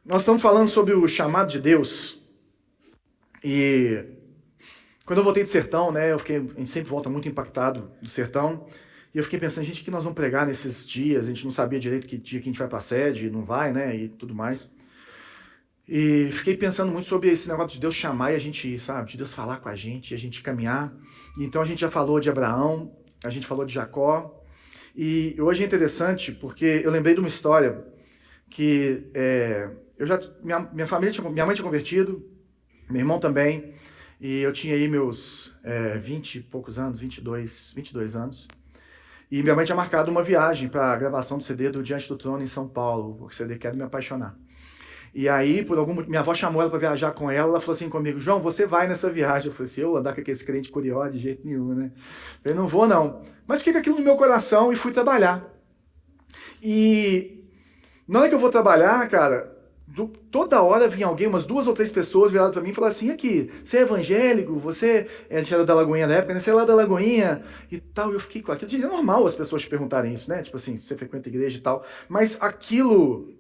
Nós estamos falando sobre o chamado de Deus e quando eu voltei do sertão, né, a gente sempre volta muito impactado do sertão e eu fiquei pensando, gente, o que nós vamos pregar nesses dias? A gente não sabia direito que dia que a gente vai para a sede, não vai, né, e tudo mais. E fiquei pensando muito sobre esse negócio de Deus chamar e a gente ir, sabe? De Deus falar com a gente, a gente caminhar. E então a gente já falou de Abraão, a gente falou de Jacó. E hoje é interessante porque eu lembrei de uma história que minha família, minha mãe tinha convertido, meu irmão também, e eu tinha aí meus 20 e poucos anos, 22 anos. E minha mãe tinha marcado uma viagem para a gravação do CD do Diante do Trono em São Paulo, o CD Quero Me Apaixonar. E aí, por algum motivo, minha avó chamou ela para viajar com ela, ela falou assim comigo, João, você vai nessa viagem. Eu falei assim, eu andar com aquele crente curioso de jeito nenhum, né? Eu falei, não vou não. Mas fica aquilo no meu coração e fui trabalhar. E na hora que eu vou trabalhar, cara, toda hora vinha alguém, umas 2 ou 3 pessoas viraram para mim e falaram assim, aqui, você é evangélico? Você a gente era da Lagoinha na época, né? Você é lá da Lagoinha e tal. E eu fiquei com aquilo. É normal as pessoas te perguntarem isso, né? Tipo assim, se você frequenta a igreja e tal. Mas aquilo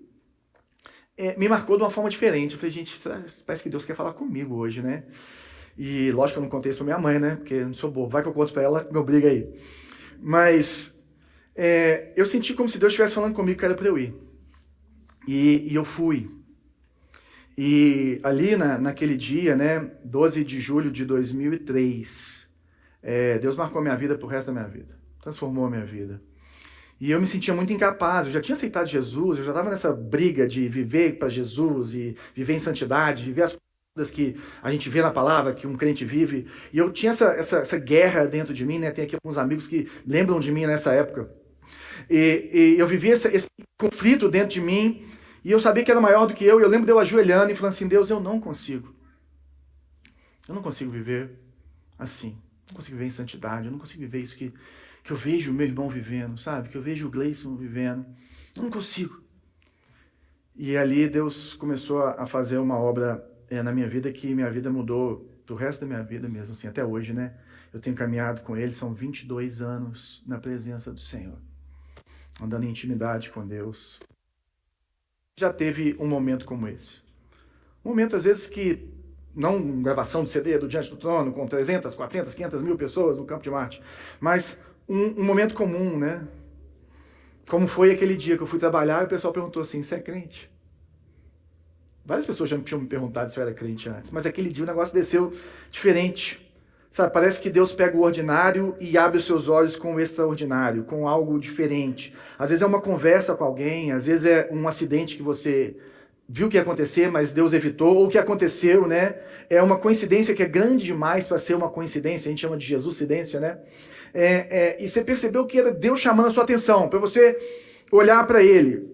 me marcou de uma forma diferente. Eu falei, gente, parece que Deus quer falar comigo hoje, né? E lógico que eu não contei isso pra minha mãe, né? Porque eu não sou bobo. Vai que eu conto pra ela, me obriga aí. Mas eu senti como se Deus estivesse falando comigo que era pra eu ir. E eu fui. E ali naquele dia, né, 12 de julho de 2003, Deus marcou a minha vida pro resto da minha vida. Transformou a minha vida. E eu me sentia muito incapaz, eu já tinha aceitado Jesus, eu já estava nessa briga de viver para Jesus e viver em santidade, viver as coisas que a gente vê na palavra, que um crente vive. E eu tinha essa guerra dentro de mim, né? Tem aqui alguns amigos que lembram de mim nessa época. E eu vivia esse conflito dentro de mim, e eu sabia que era maior do que eu. E eu lembro de eu ajoelhando e falando assim, Deus, eu não consigo. Eu não consigo viver assim. Eu não consigo viver em santidade, eu não consigo viver isso que eu vejo o meu irmão vivendo, sabe? Que eu vejo o Gleison vivendo. Eu não consigo. E ali Deus começou a fazer uma obra na minha vida que minha vida mudou pro resto da minha vida mesmo, assim, até hoje, né? Eu tenho caminhado com Ele, são 22 anos na presença do Senhor, andando em intimidade com Deus. Já teve um momento como esse. Um momento, às vezes, que não gravação de CD do Diante do Trono, com 300, 400, 500 mil pessoas no Campo de Marte, mas um momento comum, né? Como foi aquele dia que eu fui trabalhar e o pessoal perguntou assim, você é crente? Várias pessoas já tinham me perguntado se eu era crente antes, mas aquele dia o negócio desceu diferente. Sabe, parece que Deus pega o ordinário e abre os seus olhos com o extraordinário, com algo diferente. Às vezes é uma conversa com alguém, às vezes é um acidente que você viu que ia acontecer, mas Deus evitou, ou o que aconteceu, né? É uma coincidência que é grande demais para ser uma coincidência, a gente chama de Jesuscidência, né? E você percebeu que era Deus chamando a sua atenção, para você olhar para Ele.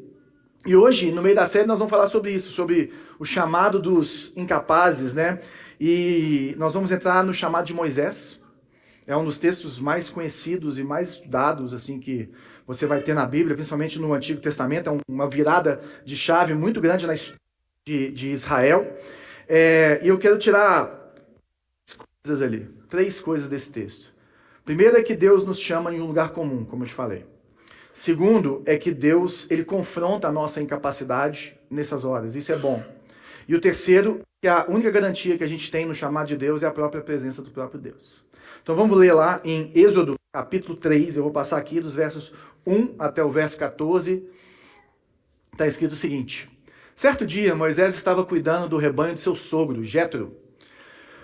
E hoje, no meio da série, nós vamos falar sobre isso, sobre o chamado dos incapazes, né? E nós vamos entrar no chamado de Moisés. É um dos textos mais conhecidos e mais estudados, assim, que você vai ter na Bíblia, principalmente no Antigo Testamento. É uma virada de chave muito grande na história de Israel. E eu quero tirar coisas ali, 3 coisas desse texto. Primeiro é que Deus nos chama em um lugar comum, como eu te falei. Segundo é que Deus, ele confronta a nossa incapacidade nessas horas. Isso é bom. E o terceiro, que a única garantia que a gente tem no chamado de Deus é a própria presença do próprio Deus. Então vamos ler lá em Êxodo, capítulo 3, eu vou passar aqui dos versos 1 até o verso 14. Está escrito o seguinte: certo dia, Moisés estava cuidando do rebanho de seu sogro, Jétro,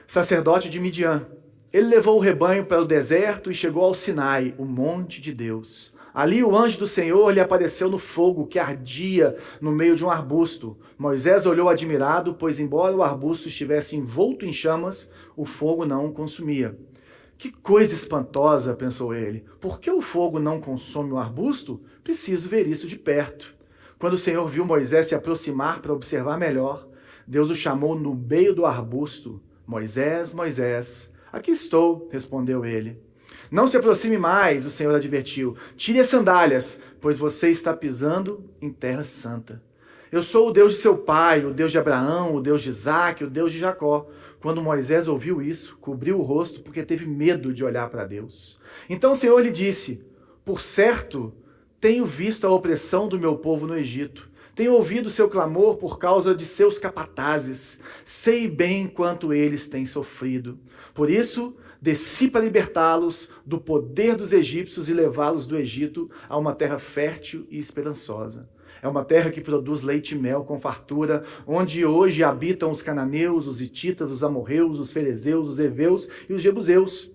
sacerdote de Midian. Ele levou o rebanho para o deserto e chegou ao Sinai, o monte de Deus. Ali o anjo do Senhor lhe apareceu no fogo que ardia no meio de um arbusto. Moisés olhou admirado, pois embora o arbusto estivesse envolto em chamas, o fogo não o consumia. Que coisa espantosa, pensou ele. Por que o fogo não consome o arbusto? Preciso ver isso de perto. Quando o Senhor viu Moisés se aproximar para observar melhor, Deus o chamou no meio do arbusto. Moisés, Moisés. Aqui estou, respondeu ele. Não se aproxime mais, o Senhor advertiu. Tire as sandálias, pois você está pisando em terra santa. Eu sou o Deus de seu pai, o Deus de Abraão, o Deus de Isaque, o Deus de Jacó. Quando Moisés ouviu isso, cobriu o rosto porque teve medo de olhar para Deus. Então o Senhor lhe disse, por certo, tenho visto a opressão do meu povo no Egito. Tenho ouvido seu clamor por causa de seus capatazes. Sei bem quanto eles têm sofrido. Por isso, desci para libertá-los do poder dos egípcios e levá-los do Egito a uma terra fértil e esperançosa. É uma terra que produz leite e mel com fartura, onde hoje habitam os cananeus, os hititas, os amorreus, os ferezeus, os heveus e os jebuseus.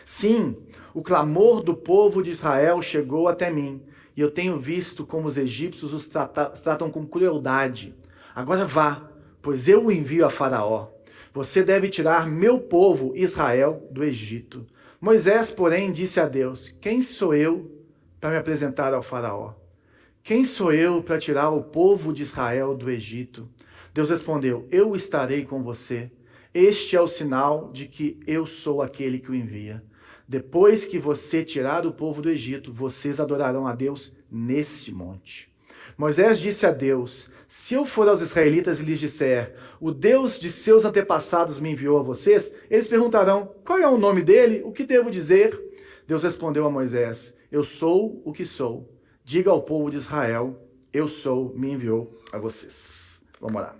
Sim, o clamor do povo de Israel chegou até mim, e eu tenho visto como os egípcios os tratam com crueldade. Agora vá, pois eu o envio a Faraó. Você deve tirar meu povo Israel do Egito. Moisés, porém, disse a Deus: quem sou eu para me apresentar ao Faraó? Quem sou eu para tirar o povo de Israel do Egito? Deus respondeu: eu estarei com você. Este é o sinal de que eu sou aquele que o envia. Depois que você tirar o povo do Egito, vocês adorarão a Deus nesse monte. Moisés disse a Deus: se eu for aos israelitas e lhes disser, o Deus de seus antepassados me enviou a vocês, eles perguntarão, qual é o nome dele? O que devo dizer? Deus respondeu a Moisés: eu sou o que sou. Diga ao povo de Israel, eu sou, me enviou a vocês. Vamos orar.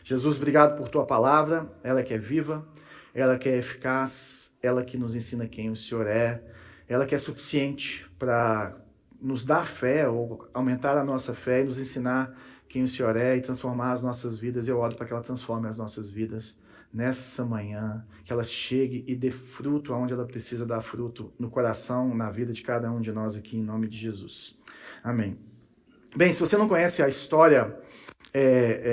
Jesus, obrigado por tua palavra, ela que é viva, ela que é eficaz, ela que nos ensina quem o Senhor é, ela que é suficiente para nos dar fé ou aumentar a nossa fé e nos ensinar quem o Senhor é e transformar as nossas vidas. Eu oro para que ela transforme as nossas vidas nessa manhã, que ela chegue e dê fruto aonde ela precisa dar fruto, no coração, na vida de cada um de nós aqui, em nome de Jesus. Amém. Bem, se você não conhece a história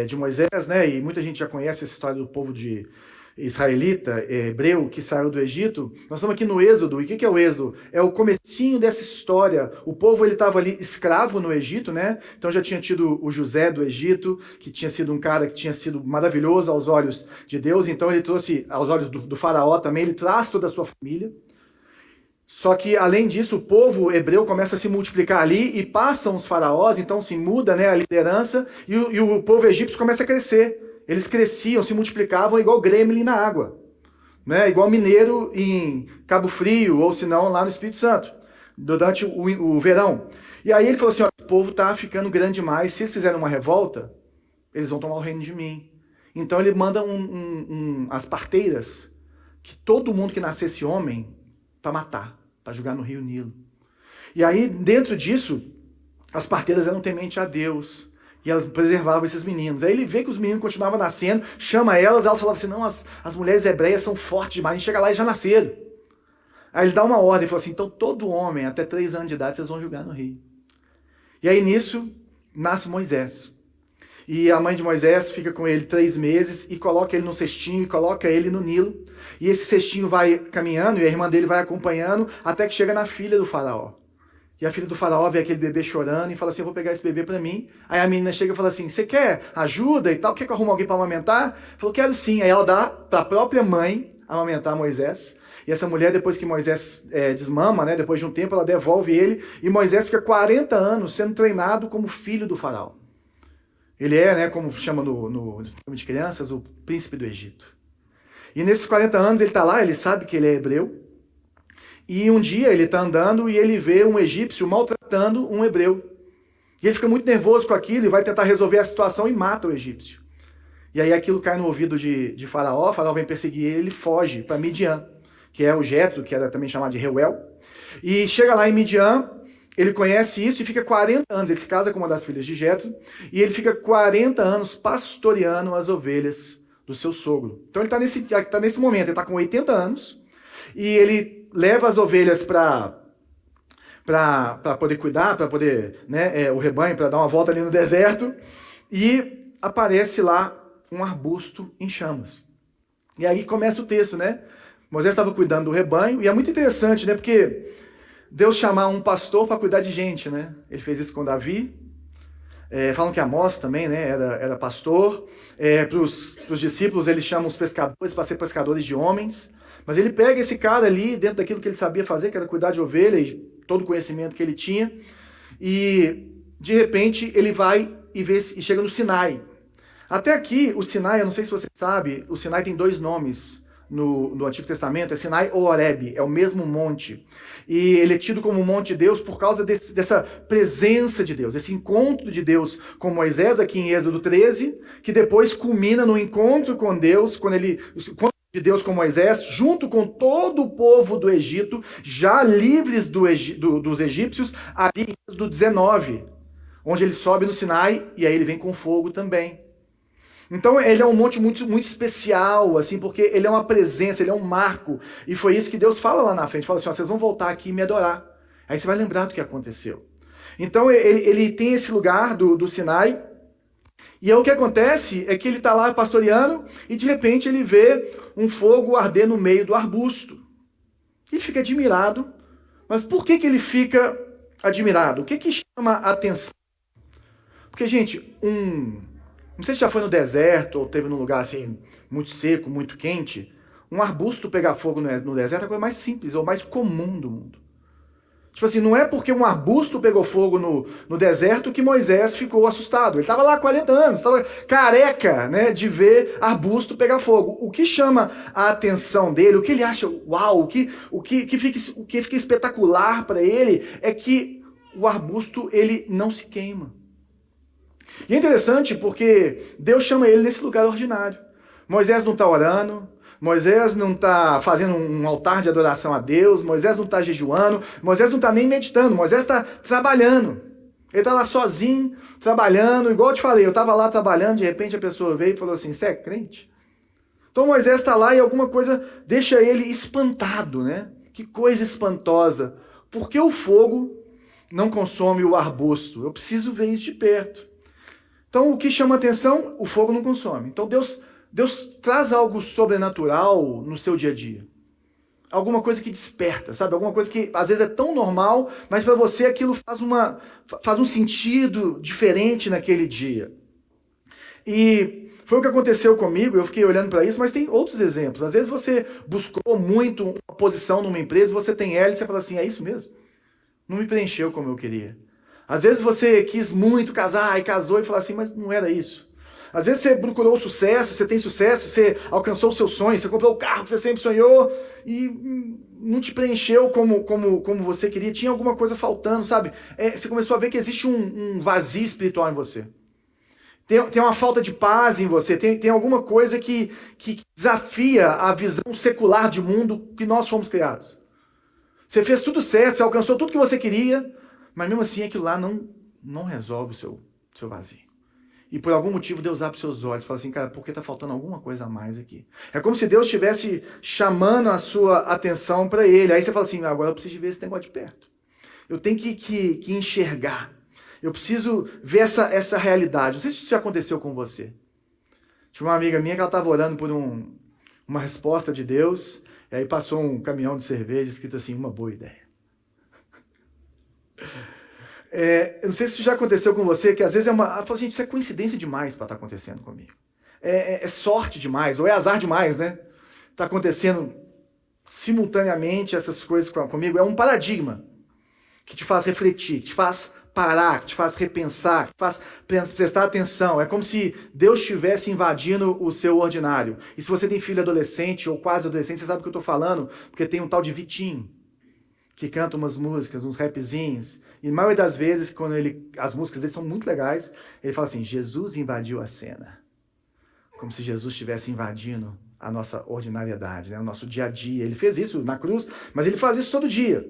de Moisés, né, e muita gente já conhece essa história do povo de israelita, hebreu, que saiu do Egito, nós estamos aqui no Êxodo. E o que é o Êxodo? É o comecinho dessa história. O povo estava ali escravo no Egito, né? Então já tinha tido o José do Egito, que tinha sido um cara que tinha sido maravilhoso aos olhos de Deus, então ele trouxe aos olhos do faraó também, ele traz toda a sua família. Só que, além disso, o povo hebreu começa a se multiplicar ali e passam os faraós, então se muda, né, a liderança, e o povo egípcio começa a crescer. Eles cresciam, se multiplicavam igual gremlin na água, né? Igual mineiro em Cabo Frio, ou se não, lá no Espírito Santo, durante o verão. E aí ele falou assim, ó, o povo está ficando grande demais, se eles fizerem uma revolta, eles vão tomar o reino de mim. Então ele manda as parteiras, que todo mundo que nascesse homem, para matar, para jogar no rio Nilo. E aí, dentro disso, as parteiras eram temente a Deus, e elas preservavam esses meninos. Aí ele vê que os meninos continuavam nascendo, chama elas falavam assim, não, as mulheres hebreias são fortes demais, a gente chega lá e já nasceram. Aí ele dá uma ordem, falou assim, então todo homem, até 3 anos de idade, vocês vão jogar no rio. E aí nisso, nasce Moisés. E a mãe de Moisés fica com ele 3 meses e coloca ele no cestinho e coloca ele no Nilo. E esse cestinho vai caminhando e a irmã dele vai acompanhando até que chega na filha do faraó. E a filha do faraó vê aquele bebê chorando e fala assim, eu vou pegar esse bebê para mim. Aí a menina chega e fala assim, você quer ajuda e tal? Quer que eu arrume alguém para amamentar? Falou, quero sim. Aí ela dá para a própria mãe amamentar Moisés. E essa mulher, depois que Moisés desmama, né, depois de um tempo, ela devolve ele. E Moisés fica 40 anos sendo treinado como filho do faraó. Ele é, né, como chama no filme de crianças, o príncipe do Egito. E nesses 40 anos ele está lá, ele sabe que ele é hebreu. E um dia ele está andando e ele vê um egípcio maltratando um hebreu. E ele fica muito nervoso com aquilo e vai tentar resolver a situação e mata o egípcio. E aí aquilo cai no ouvido de Faraó, Faraó vem perseguir ele foge para Midian, que é o Jetro, que era também chamado de Reuel. E chega lá em Midian, ele conhece isso e fica 40 anos, ele se casa com uma das filhas de Jetro, e ele fica 40 anos pastoreando as ovelhas do seu sogro. Então ele está nesse momento, ele está com 80 anos, e ele leva as ovelhas para poder cuidar, para poder, né, o rebanho, para dar uma volta ali no deserto, e aparece lá um arbusto em chamas. E aí começa o texto, né? Moisés estava cuidando do rebanho, e é muito interessante, né? Porque Deus chamar um pastor para cuidar de gente, né? Ele fez isso com Davi. Falam que Amós também, né, era pastor. Para os discípulos, ele chama os pescadores para ser pescadores de homens. Mas ele pega esse cara ali, dentro daquilo que ele sabia fazer, que era cuidar de ovelha, e todo o conhecimento que ele tinha. E, de repente, ele vai e chega no Sinai. Até aqui, o Sinai, eu não sei se você sabe, o Sinai tem 2 nomes no Antigo Testamento é Sinai ou Horebe, é o mesmo monte. E ele é tido como um monte de Deus por causa dessa presença de Deus, esse encontro de Deus com Moisés aqui em Êxodo 13, que depois culmina no encontro com Deus, quando ele... de Deus com Moisés, junto com todo o povo do Egito, já livres dos egípcios, ali em Êxodo 19, onde ele sobe no Sinai e aí ele vem com fogo também. Então ele é um monte muito, muito especial, assim, porque ele é uma presença, ele é um marco. E foi isso que Deus fala lá na frente, fala assim, ó, vocês vão voltar aqui e me adorar. Aí você vai lembrar do que aconteceu. Então ele tem esse lugar do Sinai, e aí o que acontece é que ele está lá pastoreando e de repente ele vê um fogo arder no meio do arbusto. Ele fica admirado, mas por que ele fica admirado? O que chama a atenção? Porque, gente, não sei se já foi no deserto ou teve num lugar assim muito seco, muito quente, um arbusto pegar fogo no deserto é a coisa mais simples ou mais comum do mundo. Tipo assim, não é porque um arbusto pegou fogo no deserto que Moisés ficou assustado. Ele estava lá há 40 anos, estava careca, né, de ver arbusto pegar fogo. O que chama a atenção dele, o que ele acha, uau, o que fica espetacular para ele é que o arbusto ele não se queima. E é interessante porque Deus chama ele nesse lugar ordinário. Moisés não está orando, Moisés não está fazendo um altar de adoração a Deus, Moisés não está jejuando, Moisés não está nem meditando, Moisés está trabalhando. Ele está lá sozinho, trabalhando, igual eu te falei, eu estava lá trabalhando, de repente a pessoa veio e falou assim, você é crente? Então Moisés está lá e alguma coisa deixa ele espantado, né? Que coisa espantosa. Por que o fogo não consome o arbusto? Eu preciso ver isso de perto. Então o que chama atenção, o fogo não consome. Então Deus traz algo sobrenatural no seu dia a dia. Alguma coisa que desperta, sabe? Alguma coisa que às vezes é tão normal, mas para você aquilo faz um sentido diferente naquele dia. E foi o que aconteceu comigo, eu fiquei olhando para isso, mas tem outros exemplos. Às vezes você buscou muito uma posição numa empresa, você tem ela e você fala assim, é isso mesmo? Não me preencheu como eu queria. Às vezes você quis muito casar e casou e falou assim, mas não era isso. Às vezes você procurou sucesso, você tem sucesso, você alcançou os seus sonhos, você comprou o carro que você sempre sonhou e não te preencheu como você queria, tinha alguma coisa faltando, sabe? Você começou a ver que existe um vazio espiritual em você. Tem uma falta de paz em você, tem alguma coisa que desafia a visão secular de mundo que nós fomos criados. Você fez tudo certo, você alcançou tudo que você queria, mas mesmo assim aquilo lá não resolve o seu vazio. E por algum motivo Deus abre seus olhos e fala assim, cara, por que está faltando alguma coisa a mais aqui? É como se Deus estivesse chamando a sua atenção para ele. Aí você fala assim, agora eu preciso ver esse negócio de perto. Eu tenho que enxergar. Eu preciso ver essa realidade. Não sei se isso já aconteceu com você. Tinha uma amiga minha que ela estava orando por uma resposta de Deus, e aí passou um caminhão de cerveja escrito assim, uma boa ideia. Eu não sei se isso já aconteceu com você, que às vezes ela fala, gente, isso é coincidência demais para estar acontecendo comigo. É sorte demais, ou é azar demais, né? Está acontecendo simultaneamente essas coisas comigo. É um paradigma que te faz refletir, que te faz parar, que te faz repensar, que te faz prestar atenção. É como se Deus estivesse invadindo o seu ordinário. E se você tem filho adolescente ou quase adolescente, você sabe o que eu estou falando, porque tem um tal de Vitinho, que canta umas músicas, uns rapzinhos, e a maioria das vezes, quando as músicas dele são muito legais, ele fala assim, Jesus invadiu a cena. Como se Jesus estivesse invadindo a nossa ordinariedade, né? O nosso dia a dia. Ele fez isso na cruz, mas ele faz isso todo dia.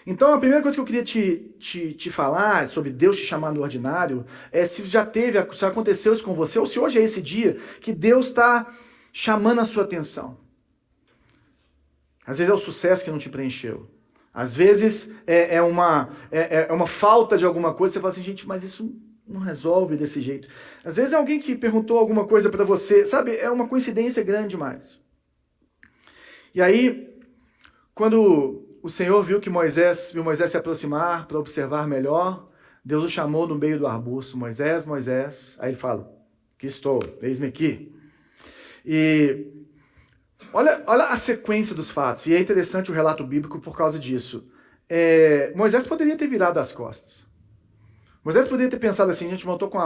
Então, a primeira coisa que eu queria te falar sobre Deus te chamar no ordinário é se já aconteceu isso com você, ou se hoje é esse dia que Deus está chamando a sua atenção. Às vezes é o sucesso que não te preencheu. Às vezes é uma falta de alguma coisa, você fala assim, gente, mas isso não resolve desse jeito. Às vezes é alguém que perguntou alguma coisa para você, sabe, é uma coincidência grande demais. E aí, quando o Senhor viu Moisés se aproximar para observar melhor, Deus o chamou no meio do arbusto, Moisés, Moisés, aí ele fala, aqui estou, eis-me aqui. E olha a sequência dos fatos, e é interessante o relato bíblico por causa disso. Moisés poderia ter virado as costas. Moisés poderia ter pensado assim, gente, eu estou com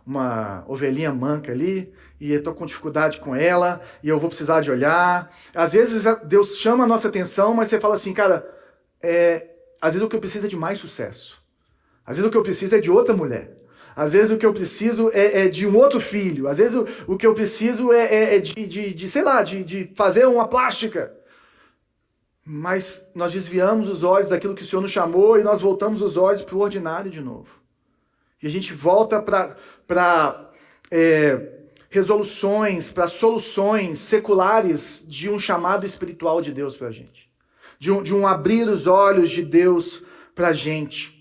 uma ovelhinha manca ali, e eu estou com dificuldade com ela, e eu vou precisar de olhar. Às vezes Deus chama a nossa atenção, mas você fala assim, cara, às vezes o que eu preciso é de mais sucesso. Às vezes o que eu preciso é de outra mulher. Às vezes o que eu preciso é de um outro filho. Às vezes o que eu preciso é de fazer uma plástica. Mas nós desviamos os olhos daquilo que o Senhor nos chamou e nós voltamos os olhos para o ordinário de novo. E a gente volta para resoluções, para soluções seculares de um chamado espiritual de Deus para a gente. De um abrir os olhos de Deus para a gente.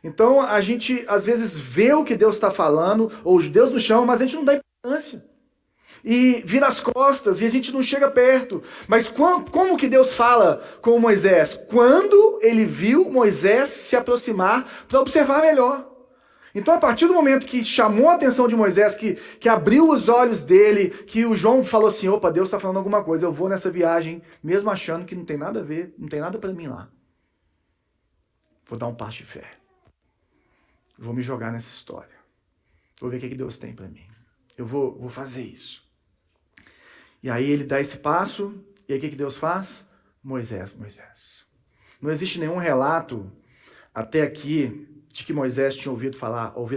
Então a gente às vezes vê o que Deus está falando, ou Deus nos chama, mas a gente não dá importância. E vira as costas e a gente não chega perto. Mas como que Deus fala com Moisés? Quando ele viu Moisés se aproximar para observar melhor. Então, a partir do momento que chamou a atenção de Moisés, que abriu os olhos dele, que o João falou assim, opa, Deus está falando alguma coisa, eu vou nessa viagem, mesmo achando que não tem nada a ver, não tem nada para mim lá. Vou dar um passo de fé. Vou me jogar nessa história. Vou ver o que Deus tem para mim. Eu vou fazer isso. E aí ele dá esse passo, e aí o que Deus faz? Moisés. Não existe nenhum relato até aqui de que Moisés tinha ouvido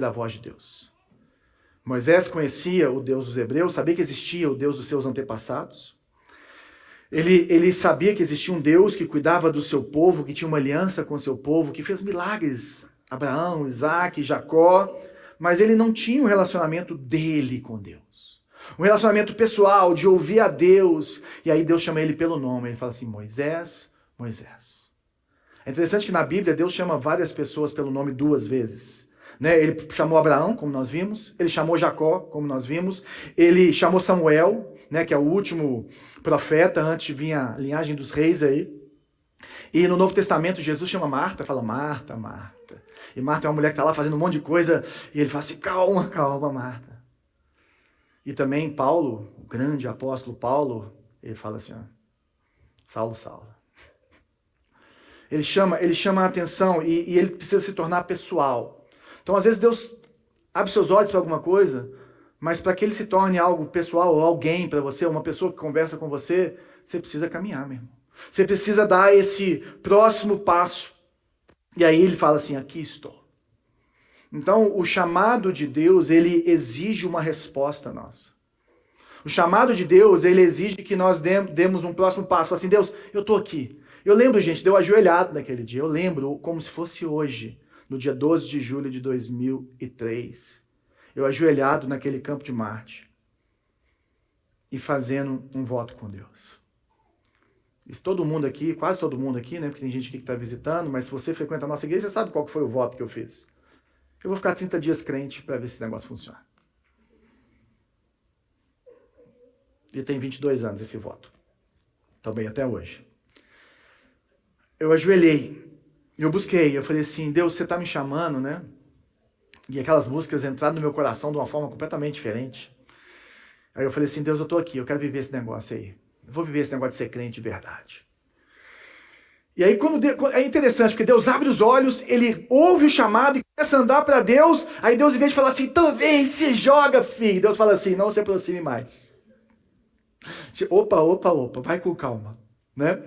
a voz de Deus. Moisés conhecia o Deus dos hebreus, sabia que existia o Deus dos seus antepassados. Ele sabia que existia um Deus que cuidava do seu povo, que tinha uma aliança com o seu povo, que fez milagres, Abraão, Isaac, Jacó, mas ele não tinha um relacionamento dele com Deus. Um relacionamento pessoal, de ouvir a Deus. E aí Deus chama ele pelo nome. Ele fala assim, Moisés. É interessante que na Bíblia Deus chama várias pessoas pelo nome 2 vezes. Né? Ele chamou Abraão, como nós vimos. Ele chamou Jacó, como nós vimos. Ele chamou Samuel, né, que é o último profeta, antes de vir a linhagem dos reis aí. E no Novo Testamento Jesus chama Marta, fala Marta. E Marta é uma mulher que está lá fazendo um monte de coisa. E ele fala assim, calma, Marta. E também Paulo, o grande apóstolo Paulo, ele fala assim, ó, Saulo. Ele chama a atenção e ele precisa se tornar pessoal. Então, às vezes, Deus abre seus olhos para alguma coisa, mas para que ele se torne algo pessoal, ou alguém para você, uma pessoa que conversa com você, você precisa caminhar, meu irmão. Você precisa dar esse próximo passo. E aí ele fala assim, aqui estou. Então, o chamado de Deus, ele exige uma resposta nossa. O chamado de Deus, ele exige que nós demos um próximo passo. Fala assim, Deus, eu estou aqui. Eu lembro, gente, deu ajoelhado naquele dia. Eu lembro como se fosse hoje, no dia 12 de julho de 2003. Eu ajoelhado naquele campo de Marte. E fazendo um voto com Deus. E todo mundo aqui, quase todo mundo aqui, né? Porque tem gente aqui que está visitando, mas se você frequenta a nossa igreja, você sabe qual foi o voto que eu fiz. Eu vou ficar 30 dias crente para ver se esse negócio funciona. E tem 22 anos esse voto. Também até hoje. Eu ajoelhei. Eu busquei. Eu falei assim, Deus, você está me chamando, né? E aquelas músicas entraram no meu coração de uma forma completamente diferente. Aí eu falei assim, Deus, eu estou aqui. Eu quero viver esse negócio aí. Eu vou viver esse negócio de ser crente de verdade. E aí é interessante, porque Deus abre os olhos, ele ouve o chamado e começa a andar para Deus, aí Deus, em vez de falar assim, então vem, se joga, filho. Deus fala assim, não se aproxime mais. Opa, vai com calma, né?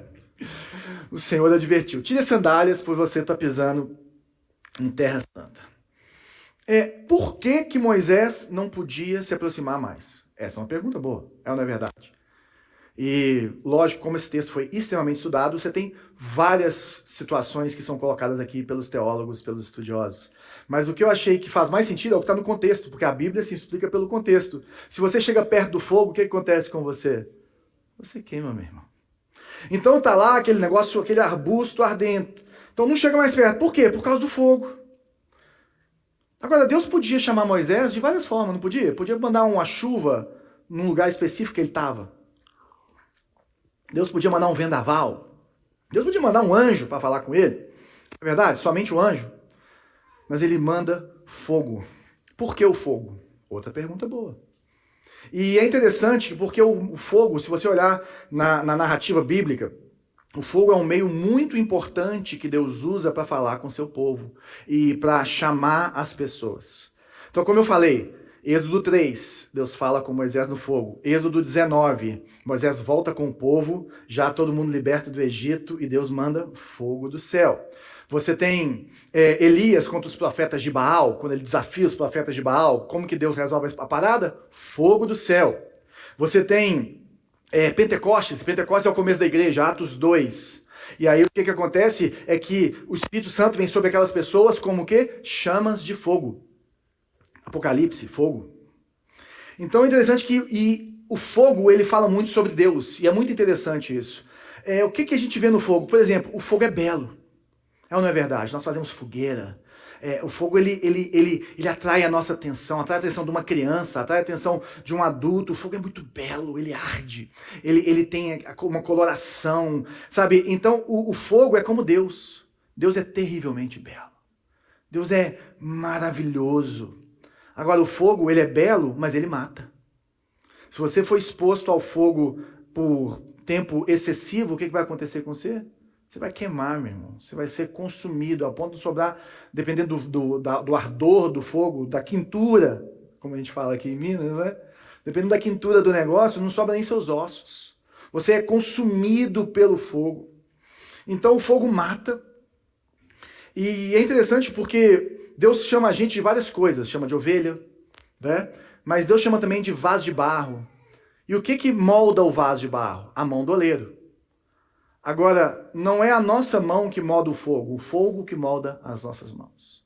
O Senhor advertiu, tire as sandálias, pois você está pisando em terra santa. Por que Moisés não podia se aproximar mais? Essa é uma pergunta boa, não é verdade? E, lógico, como esse texto foi extremamente estudado, você tem várias situações que são colocadas aqui pelos teólogos, pelos estudiosos. Mas o que eu achei que faz mais sentido é o que está no contexto, porque a Bíblia se explica pelo contexto. Se você chega perto do fogo, o que acontece com você? Você queima, meu irmão. Então tá lá aquele negócio, aquele arbusto ardendo. Então não chega mais perto. Por quê? Por causa do fogo. Agora, Deus podia chamar Moisés de várias formas, não podia? Podia mandar uma chuva num lugar específico que ele estava. Deus podia mandar um vendaval. Deus podia mandar um anjo para falar com ele. É verdade? Somente o anjo. Mas ele manda fogo. Por que o fogo? Outra pergunta boa. E é interessante porque o fogo, se você olhar na narrativa bíblica, o fogo é um meio muito importante que Deus usa para falar com o seu povo e para chamar as pessoas. Então, como eu falei, Êxodo 3, Deus fala com Moisés no fogo. Êxodo 19, Moisés volta com o povo, já todo mundo liberto do Egito, e Deus manda fogo do céu. Você tem Elias contra os profetas de Baal, quando ele desafia os profetas de Baal, como que Deus resolve a parada? Fogo do céu. Você tem Pentecostes é o começo da igreja, Atos 2. E aí o que acontece é que o Espírito Santo vem sobre aquelas pessoas como o quê? Chamas de fogo. Apocalipse, fogo. Então é interessante que o fogo, ele fala muito sobre Deus, e é muito interessante isso. O que a gente vê no fogo? Por exemplo, o fogo é belo. É ou não é verdade? Nós fazemos fogueira. O fogo, ele atrai a nossa atenção, atrai a atenção de uma criança, atrai a atenção de um adulto. O fogo é muito belo, ele arde, ele tem uma coloração, sabe? Então, o fogo é como Deus. Deus é terrivelmente belo. Deus é maravilhoso. Agora, o fogo, ele é belo, mas ele mata. Se você for exposto ao fogo por tempo excessivo, o que vai acontecer com você? Você vai queimar, meu irmão. Você vai ser consumido, a ponto de sobrar, dependendo do ardor do fogo, da quintura, como a gente fala aqui em Minas, né? Dependendo da quintura do negócio, não sobra nem seus ossos. Você é consumido pelo fogo. Então, o fogo mata. E é interessante porque Deus chama a gente de várias coisas. Chama de ovelha, né? Mas Deus chama também de vaso de barro. E o que molda o vaso de barro? A mão do oleiro. Agora, não é a nossa mão que molda o fogo que molda as nossas mãos.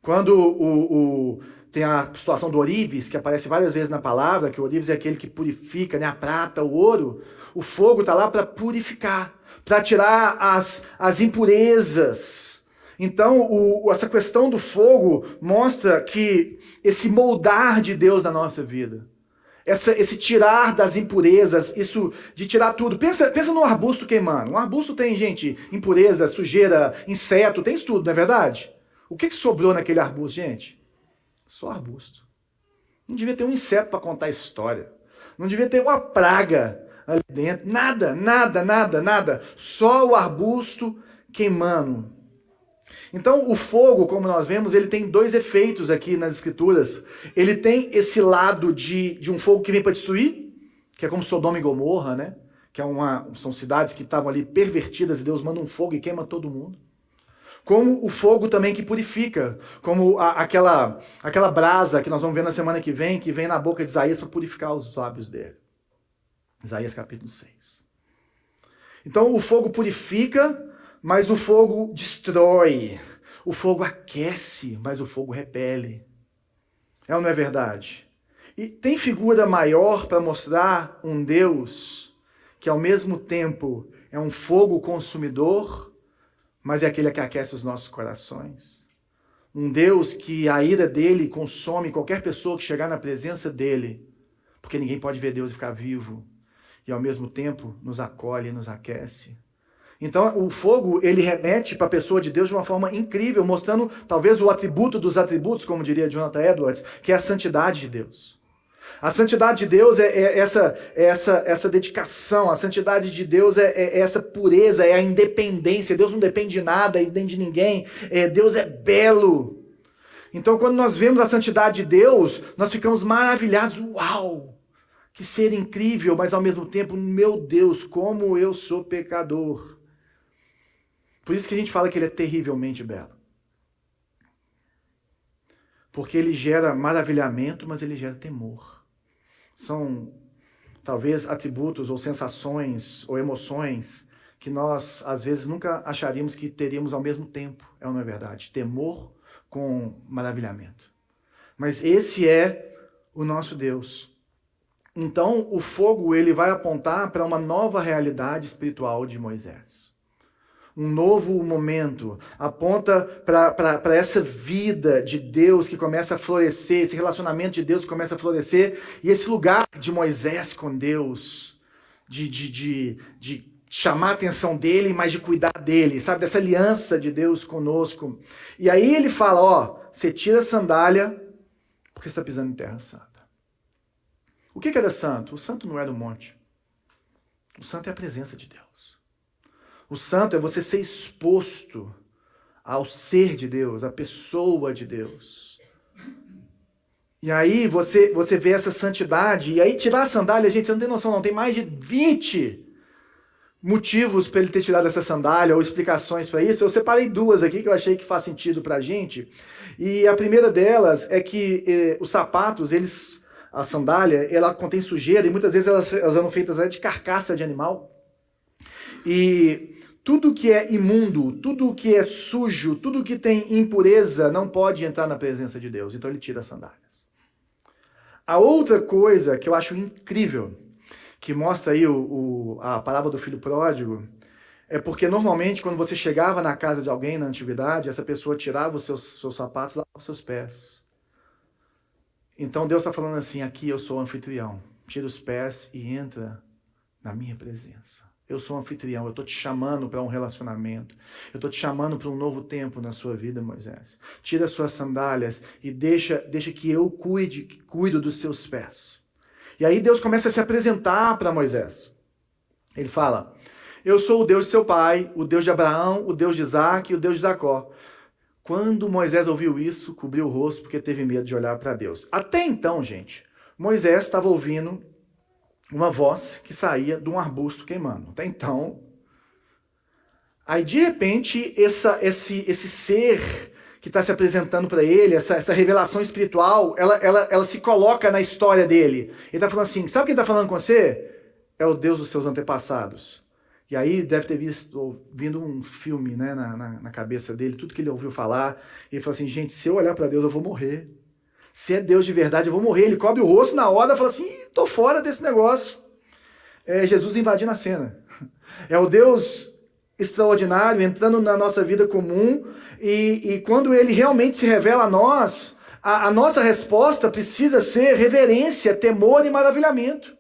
Quando tem a situação do ourives, que aparece várias vezes na palavra, que o ourives é aquele que purifica, né? A prata, o ouro, o fogo está lá para purificar, para tirar as impurezas. Então, essa questão do fogo mostra que esse moldar de Deus na nossa vida, esse tirar das impurezas, isso de tirar tudo. Pensa no arbusto queimando. Um arbusto tem, gente, impureza, sujeira, inseto, tem isso tudo, não é verdade? O que sobrou naquele arbusto, gente? Só arbusto. Não devia ter um inseto para contar a história. Não devia ter uma praga ali dentro. Nada. Só o arbusto queimando. Então, o fogo, como nós vemos, ele tem dois efeitos aqui nas escrituras. Ele tem esse lado de um fogo que vem para destruir, que é como Sodoma e Gomorra, né? Que são cidades que estavam ali pervertidas e Deus manda um fogo e queima todo mundo. Como o fogo também que purifica, como aquela brasa que nós vamos ver na semana que vem na boca de Isaías para purificar os lábios dele. Isaías capítulo 6. Então, o fogo purifica, mas o fogo destrói. O fogo aquece, mas o fogo repele. É ou não é verdade? E tem figura maior para mostrar um Deus que ao mesmo tempo é um fogo consumidor, mas é aquele que aquece os nossos corações. Um Deus que a ira dele consome qualquer pessoa que chegar na presença dele, porque ninguém pode ver Deus e ficar vivo. E ao mesmo tempo nos acolhe e nos aquece. Então, o fogo, ele remete para a pessoa de Deus de uma forma incrível, mostrando talvez o atributo dos atributos, como diria Jonathan Edwards, que é a santidade de Deus. A santidade de Deus é essa dedicação, a santidade de Deus é essa pureza, é a independência. Deus não depende de nada e nem de ninguém. Deus é belo. Então, quando nós vemos a santidade de Deus, nós ficamos maravilhados. Uau! Que ser incrível, mas ao mesmo tempo, meu Deus, como eu sou pecador. Por isso que a gente fala que ele é terrivelmente belo. Porque ele gera maravilhamento, mas ele gera temor. São, talvez, atributos ou sensações ou emoções que nós, às vezes, nunca acharíamos que teríamos ao mesmo tempo. É ou não é verdade? Temor com maravilhamento. Mas esse é o nosso Deus. Então, o fogo ele vai apontar para uma nova realidade espiritual de Moisés. Um novo momento, aponta para essa vida de Deus que começa a florescer, esse relacionamento de Deus que começa a florescer, e esse lugar de Moisés com Deus, de chamar a atenção dele, mas de cuidar dele, sabe? Dessa aliança de Deus conosco. E aí ele fala, você tira a sandália, porque você está pisando em terra santa. O que era santo? O santo não era o monte. O santo é a presença de Deus. O santo é você ser exposto ao ser de Deus, à pessoa de Deus. E aí você vê essa santidade, e aí tirar a sandália, gente, você não tem noção não, tem mais de 20 motivos para ele ter tirado essa sandália, ou explicações para isso. Eu separei duas aqui que eu achei que faz sentido para a gente, e a primeira delas é que os sapatos, a sandália, ela contém sujeira, e muitas vezes elas eram feitas de carcaça de animal, e tudo que é imundo, tudo que é sujo, tudo que tem impureza não pode entrar na presença de Deus, então ele tira as sandálias. A outra coisa que eu acho incrível, que mostra aí a parábola do filho pródigo, é porque normalmente quando você chegava na casa de alguém na antiguidade, essa pessoa tirava os seus sapatos e lavava os seus pés. Então Deus está falando assim, aqui eu sou o anfitrião, tira os pés e entra na minha presença. Eu sou um anfitrião, eu estou te chamando para um relacionamento. Eu estou te chamando para um novo tempo na sua vida, Moisés. Tira as suas sandálias e deixa que eu cuido dos seus pés. E aí Deus começa a se apresentar para Moisés. Ele fala, eu sou o Deus de seu pai, o Deus de Abraão, o Deus de Isaac e o Deus de Jacó. Quando Moisés ouviu isso, cobriu o rosto porque teve medo de olhar para Deus. Até então, gente, Moisés estava ouvindo uma voz que saía de um arbusto queimando. Até então. Aí, de repente, esse ser que está se apresentando para ele, essa revelação espiritual, ela se coloca na história dele. Ele está falando assim, sabe quem está falando com você? É o Deus dos seus antepassados. E aí deve ter vindo um filme, né, na cabeça dele, tudo que ele ouviu falar. E ele falou assim, gente, se eu olhar para Deus, eu vou morrer. Se é Deus de verdade, eu vou morrer. Ele cobre o rosto na hora e fala assim, tô fora desse negócio. É Jesus invadindo a cena. É o Deus extraordinário entrando na nossa vida comum e quando ele realmente se revela a nós, a nossa resposta precisa ser reverência, temor e maravilhamento.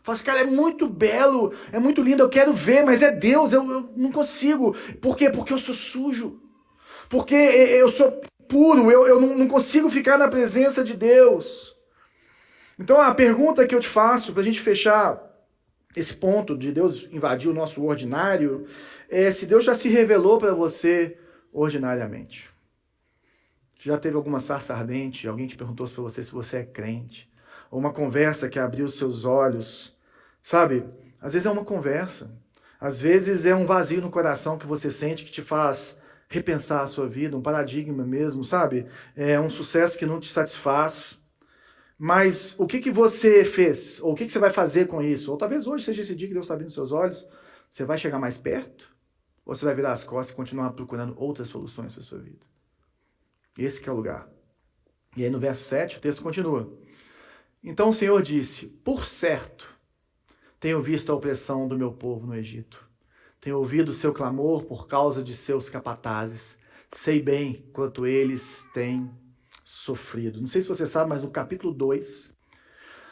Fala assim, cara, é muito belo, é muito lindo, eu quero ver, mas é Deus, eu não consigo. Por quê? Porque eu sou sujo. Porque eu sou puro, eu não consigo ficar na presença de Deus. Então a pergunta que eu te faço, para a gente fechar esse ponto de Deus invadir o nosso ordinário, é se Deus já se revelou para você ordinariamente. Já teve alguma sarça ardente, alguém que perguntou para você se você é crente, ou uma conversa que abriu os seus olhos, sabe? Às vezes é uma conversa, às vezes é um vazio no coração que você sente que te faz repensar a sua vida, um paradigma mesmo, sabe? É um sucesso que não te satisfaz. Mas o que você fez? Ou o que você vai fazer com isso? Ou talvez hoje seja esse dia que Deus está abrindo os seus olhos. Você vai chegar mais perto? Ou você vai virar as costas e continuar procurando outras soluções para a sua vida? Esse que é o lugar. E aí no verso 7 o texto continua. Então o Senhor disse, por certo, tenho visto a opressão do meu povo no Egito. Tenho ouvido o seu clamor por causa de seus capatazes. Sei bem quanto eles têm sofrido. Não sei se você sabe, mas no capítulo 2,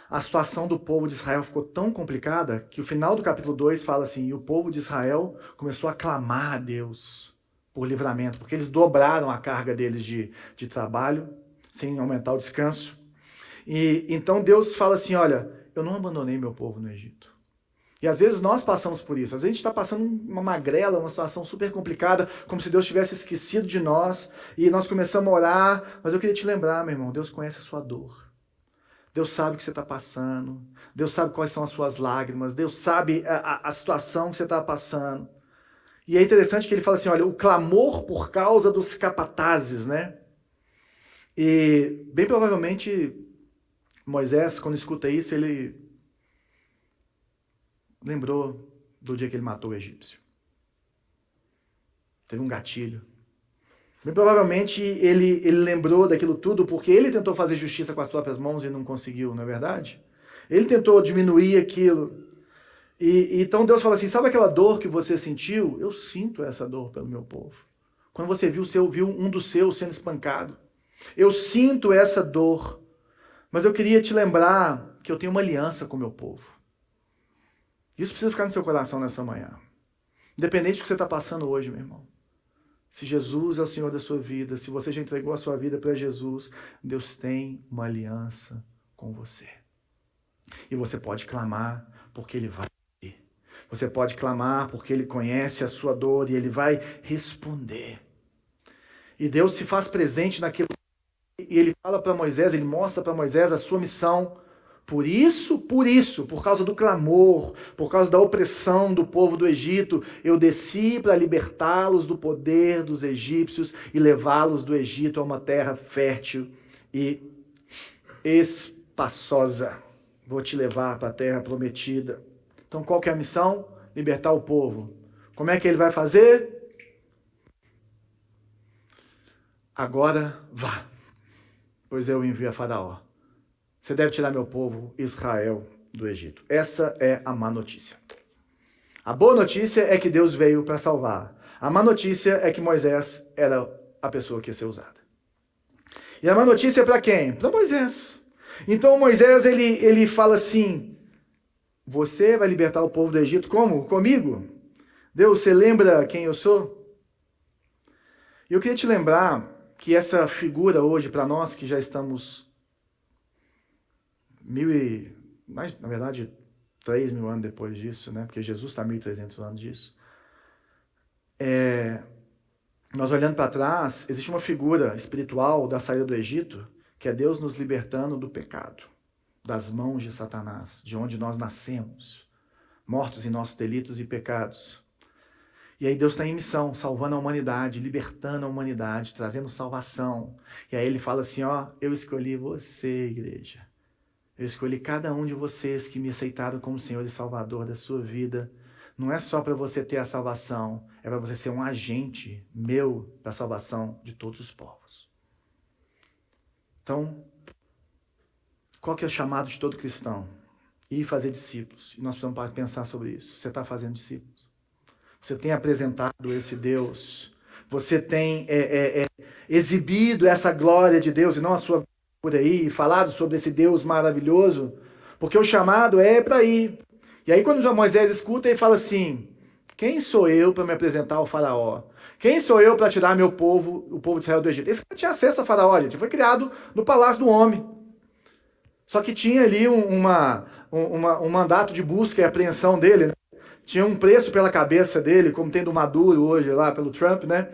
a situação do povo de Israel ficou tão complicada que o final do capítulo 2 fala assim, e o povo de Israel começou a clamar a Deus por livramento, porque eles dobraram a carga deles de trabalho, sem aumentar o descanso. E então Deus fala assim, olha, eu não abandonei meu povo no Egito. E às vezes nós passamos por isso. Às vezes a gente está passando uma magrela, uma situação super complicada, como se Deus tivesse esquecido de nós, e nós começamos a orar. Mas eu queria te lembrar, meu irmão, Deus conhece a sua dor. Deus sabe o que você está passando. Deus sabe quais são as suas lágrimas. Deus sabe a situação que você está passando. E é interessante que ele fala assim, olha, o clamor por causa dos capatazes, né? E bem provavelmente Moisés, quando escuta isso, ele lembrou do dia que ele matou o egípcio. Teve um gatilho. Bem provavelmente ele lembrou daquilo tudo porque ele tentou fazer justiça com as próprias mãos e não conseguiu, não é verdade? Ele tentou diminuir aquilo. E então Deus fala assim, sabe aquela dor que você sentiu? Eu sinto essa dor pelo meu povo. Quando você viu um dos seus sendo espancado. Eu sinto essa dor. Mas eu queria te lembrar que eu tenho uma aliança com o meu povo. Isso precisa ficar no seu coração nessa manhã. Independente do que você está passando hoje, meu irmão. Se Jesus é o Senhor da sua vida, se você já entregou a sua vida para Jesus, Deus tem uma aliança com você. E você pode clamar, porque Ele vai ouvir. Você pode clamar, porque Ele conhece a sua dor e Ele vai responder. E Deus se faz presente naquilo ele fala para Moisés, ele mostra para Moisés a sua missão. Por isso, por causa do clamor, por causa da opressão do povo do Egito, eu desci para libertá-los do poder dos egípcios e levá-los do Egito a uma terra fértil e espaçosa. Vou te levar para a terra prometida. Então, qual que é a missão? Libertar o povo. Como é que ele vai fazer? Agora vá, pois eu envio a Faraó. Você deve tirar meu povo, Israel, do Egito. Essa é a má notícia. A boa notícia é que Deus veio para salvar. A má notícia é que Moisés era a pessoa que ia ser usada. E a má notícia é para quem? Para Moisés. Então Moisés, ele fala assim, você vai libertar o povo do Egito como? Comigo? Deus, você lembra quem eu sou? E eu queria te lembrar que essa figura hoje, para nós que já estamos na verdade, 3.000 anos depois disso, né? Porque Jesus está 1.300 anos disso. Nós olhando para trás, existe uma figura espiritual da saída do Egito, que é Deus nos libertando do pecado, das mãos de Satanás, de onde nós nascemos, mortos em nossos delitos e pecados. E aí Deus está em missão, salvando a humanidade, libertando a humanidade, trazendo salvação. E aí ele fala assim, ó, eu escolhi você, igreja. Eu escolhi cada um de vocês que me aceitaram como Senhor e Salvador da sua vida. Não é só para você ter a salvação, é para você ser um agente meu para a salvação de todos os povos. Então, qual que é o chamado de todo cristão? Ir fazer discípulos. E nós precisamos pensar sobre isso. Você está fazendo discípulos? Você tem apresentado esse Deus? Você tem exibido essa glória de Deus e não a sua por aí, falado sobre esse Deus maravilhoso? Porque o chamado é para ir. E aí quando Moisés escuta, ele fala assim, quem sou eu para me apresentar ao faraó? Quem sou eu para tirar meu povo, o povo de Israel do Egito? Esse cara tinha acesso ao faraó, gente. Foi criado no palácio do homem. Só que tinha ali um mandato de busca e apreensão dele, né? Tinha um preço pela cabeça dele, como tem do Maduro hoje lá, pelo Trump, né?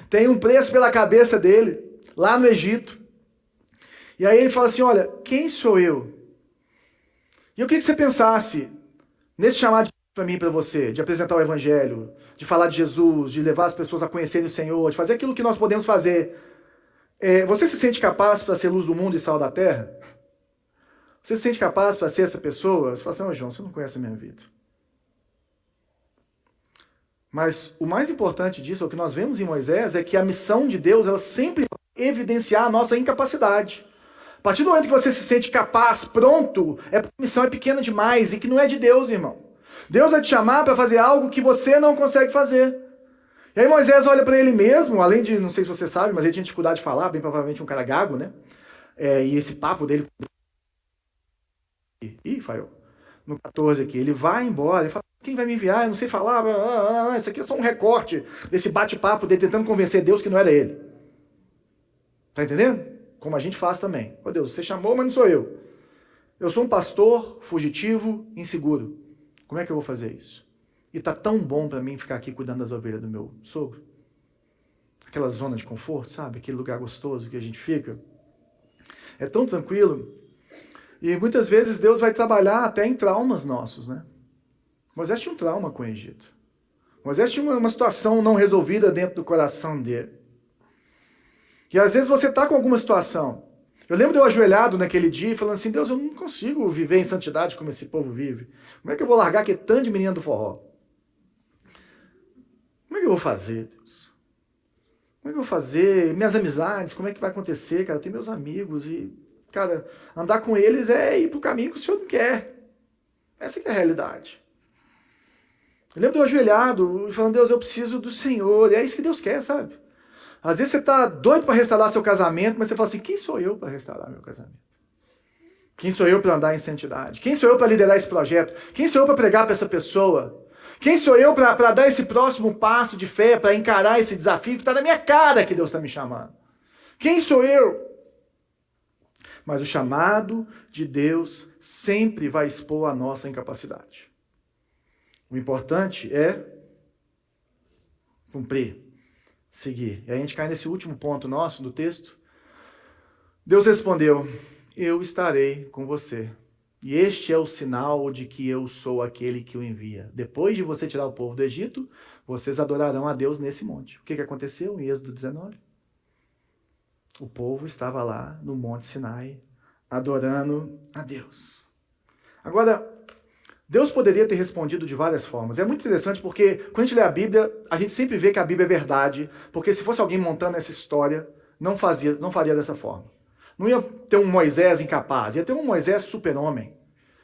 Tem um preço pela cabeça dele, lá no Egito. E aí ele fala assim, olha, quem sou eu? E eu queria que você pensasse nesse chamado para mim e para você, de apresentar o Evangelho, de falar de Jesus, de levar as pessoas a conhecerem o Senhor, de fazer aquilo que nós podemos fazer. Você se sente capaz para ser luz do mundo e sal da terra? Você se sente capaz para ser essa pessoa? Você fala assim, João, você não conhece a minha vida. Mas o mais importante disso, o que nós vemos em Moisés, é que a missão de Deus, ela sempre vai evidenciar a nossa incapacidade. A partir do momento que você se sente capaz, pronto, a missão é pequena demais e que não é de Deus, irmão. Deus vai te chamar para fazer algo que você não consegue fazer. E aí Moisés olha para ele mesmo, além de, não sei se você sabe, mas ele tinha dificuldade de falar, bem provavelmente um cara gago, né? E esse papo dele... Ih, falhou. No 14 aqui, ele vai embora, ele fala, quem vai me enviar? Eu não sei falar, isso aqui é só um recorte desse bate-papo dele tentando convencer Deus que não era ele. Tá entendendo? Como a gente faz também. Ó Deus, você chamou, mas não sou eu. Eu sou um pastor fugitivo, inseguro. Como é que eu vou fazer isso? E tá tão bom para mim ficar aqui cuidando das ovelhas do meu sogro. Aquela zona de conforto, sabe? Aquele lugar gostoso que a gente fica. É tão tranquilo. E muitas vezes Deus vai trabalhar até em traumas nossos, né? Moisés tinha um trauma com o Egito. Moisés tinha uma situação não resolvida dentro do coração dele. E às vezes você está com alguma situação. Eu lembro de eu ajoelhado naquele dia falando assim, Deus, eu não consigo viver em santidade como esse povo vive. Como é que eu vou largar aquele tanto de menino do forró? Como é que eu vou fazer, Deus? Como é que eu vou fazer? Minhas amizades, como é que vai acontecer, cara? Eu tenho meus amigos e, cara, andar com eles é ir pro caminho que o Senhor não quer. Essa que é a realidade. Eu lembro de eu ajoelhado e falando, Deus, eu preciso do Senhor. E é isso que Deus quer, sabe? Às vezes você está doido para restaurar seu casamento, mas você fala assim, quem sou eu para restaurar meu casamento? Quem sou eu para andar em santidade? Quem sou eu para liderar esse projeto? Quem sou eu para pregar para essa pessoa? Quem sou eu para dar esse próximo passo de fé, para encarar esse desafio que está na minha cara que Deus está me chamando? Quem sou eu? Mas o chamado de Deus sempre vai expor a nossa incapacidade. O importante é cumprir. Seguir. E aí a gente cai nesse último ponto nosso do texto. Deus respondeu: eu estarei com você. E este é o sinal de que eu sou aquele que o envia. Depois de você tirar o povo do Egito, vocês adorarão a Deus nesse monte. O que aconteceu em Êxodo 19? O povo estava lá no Monte Sinai, adorando a Deus. Agora, Deus poderia ter respondido de várias formas. É muito interessante porque, quando a gente lê a Bíblia, a gente sempre vê que a Bíblia é verdade, porque se fosse alguém montando essa história, não faria dessa forma. Não ia ter um Moisés incapaz, ia ter um Moisés super-homem.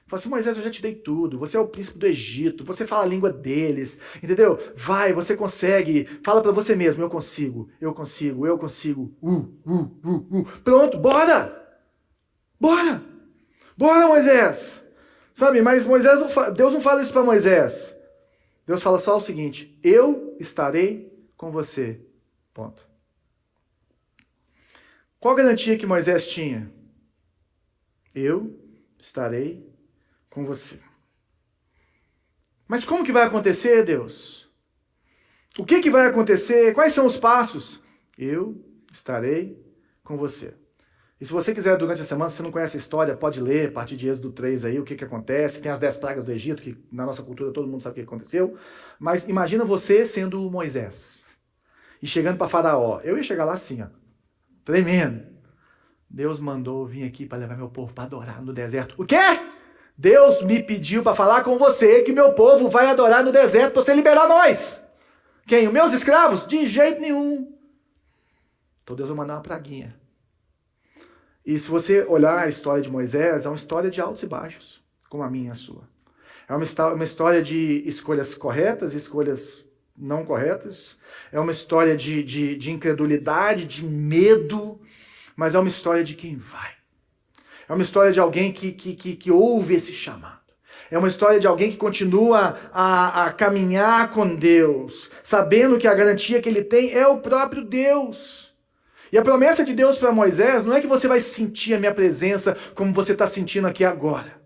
Fala assim: Moisés, eu já te dei tudo, você é o príncipe do Egito, você fala a língua deles, entendeu? Vai, você consegue, fala pra você mesmo: eu consigo, eu consigo, eu consigo. Pronto, bora! Bora! Bora, Moisés! Sabe, mas Deus não fala isso pra Moisés. Deus fala só o seguinte: eu estarei com você. Ponto. Qual a garantia que Moisés tinha? Eu estarei com você. Mas como que vai acontecer, Deus? O que vai acontecer? Quais são os passos? Eu estarei com você. E se você quiser, durante a semana, se você não conhece a história, pode ler a partir de Êxodo 3 aí, o que acontece. Tem as 10 pragas do Egito, que na nossa cultura todo mundo sabe o que aconteceu. Mas imagina você sendo Moisés e chegando para Faraó. Eu ia chegar lá assim, ó, tremendo. Deus mandou vir aqui para levar meu povo para adorar no deserto. O quê? Deus me pediu para falar com você que meu povo vai adorar no deserto para você liberar nós. Quem? Os meus escravos? De jeito nenhum. Então Deus vai mandar uma praguinha. E se você olhar a história de Moisés, é uma história de altos e baixos, como a minha e a sua. É uma história de escolhas corretas e escolhas não corretas. É uma história de incredulidade, de medo, mas é uma história de quem vai. É uma história de alguém que ouve esse chamado. É uma história de alguém que continua a caminhar com Deus, sabendo que a garantia que ele tem é o próprio Deus. E a promessa de Deus para Moisés não é que você vai sentir a minha presença como você está sentindo aqui agora.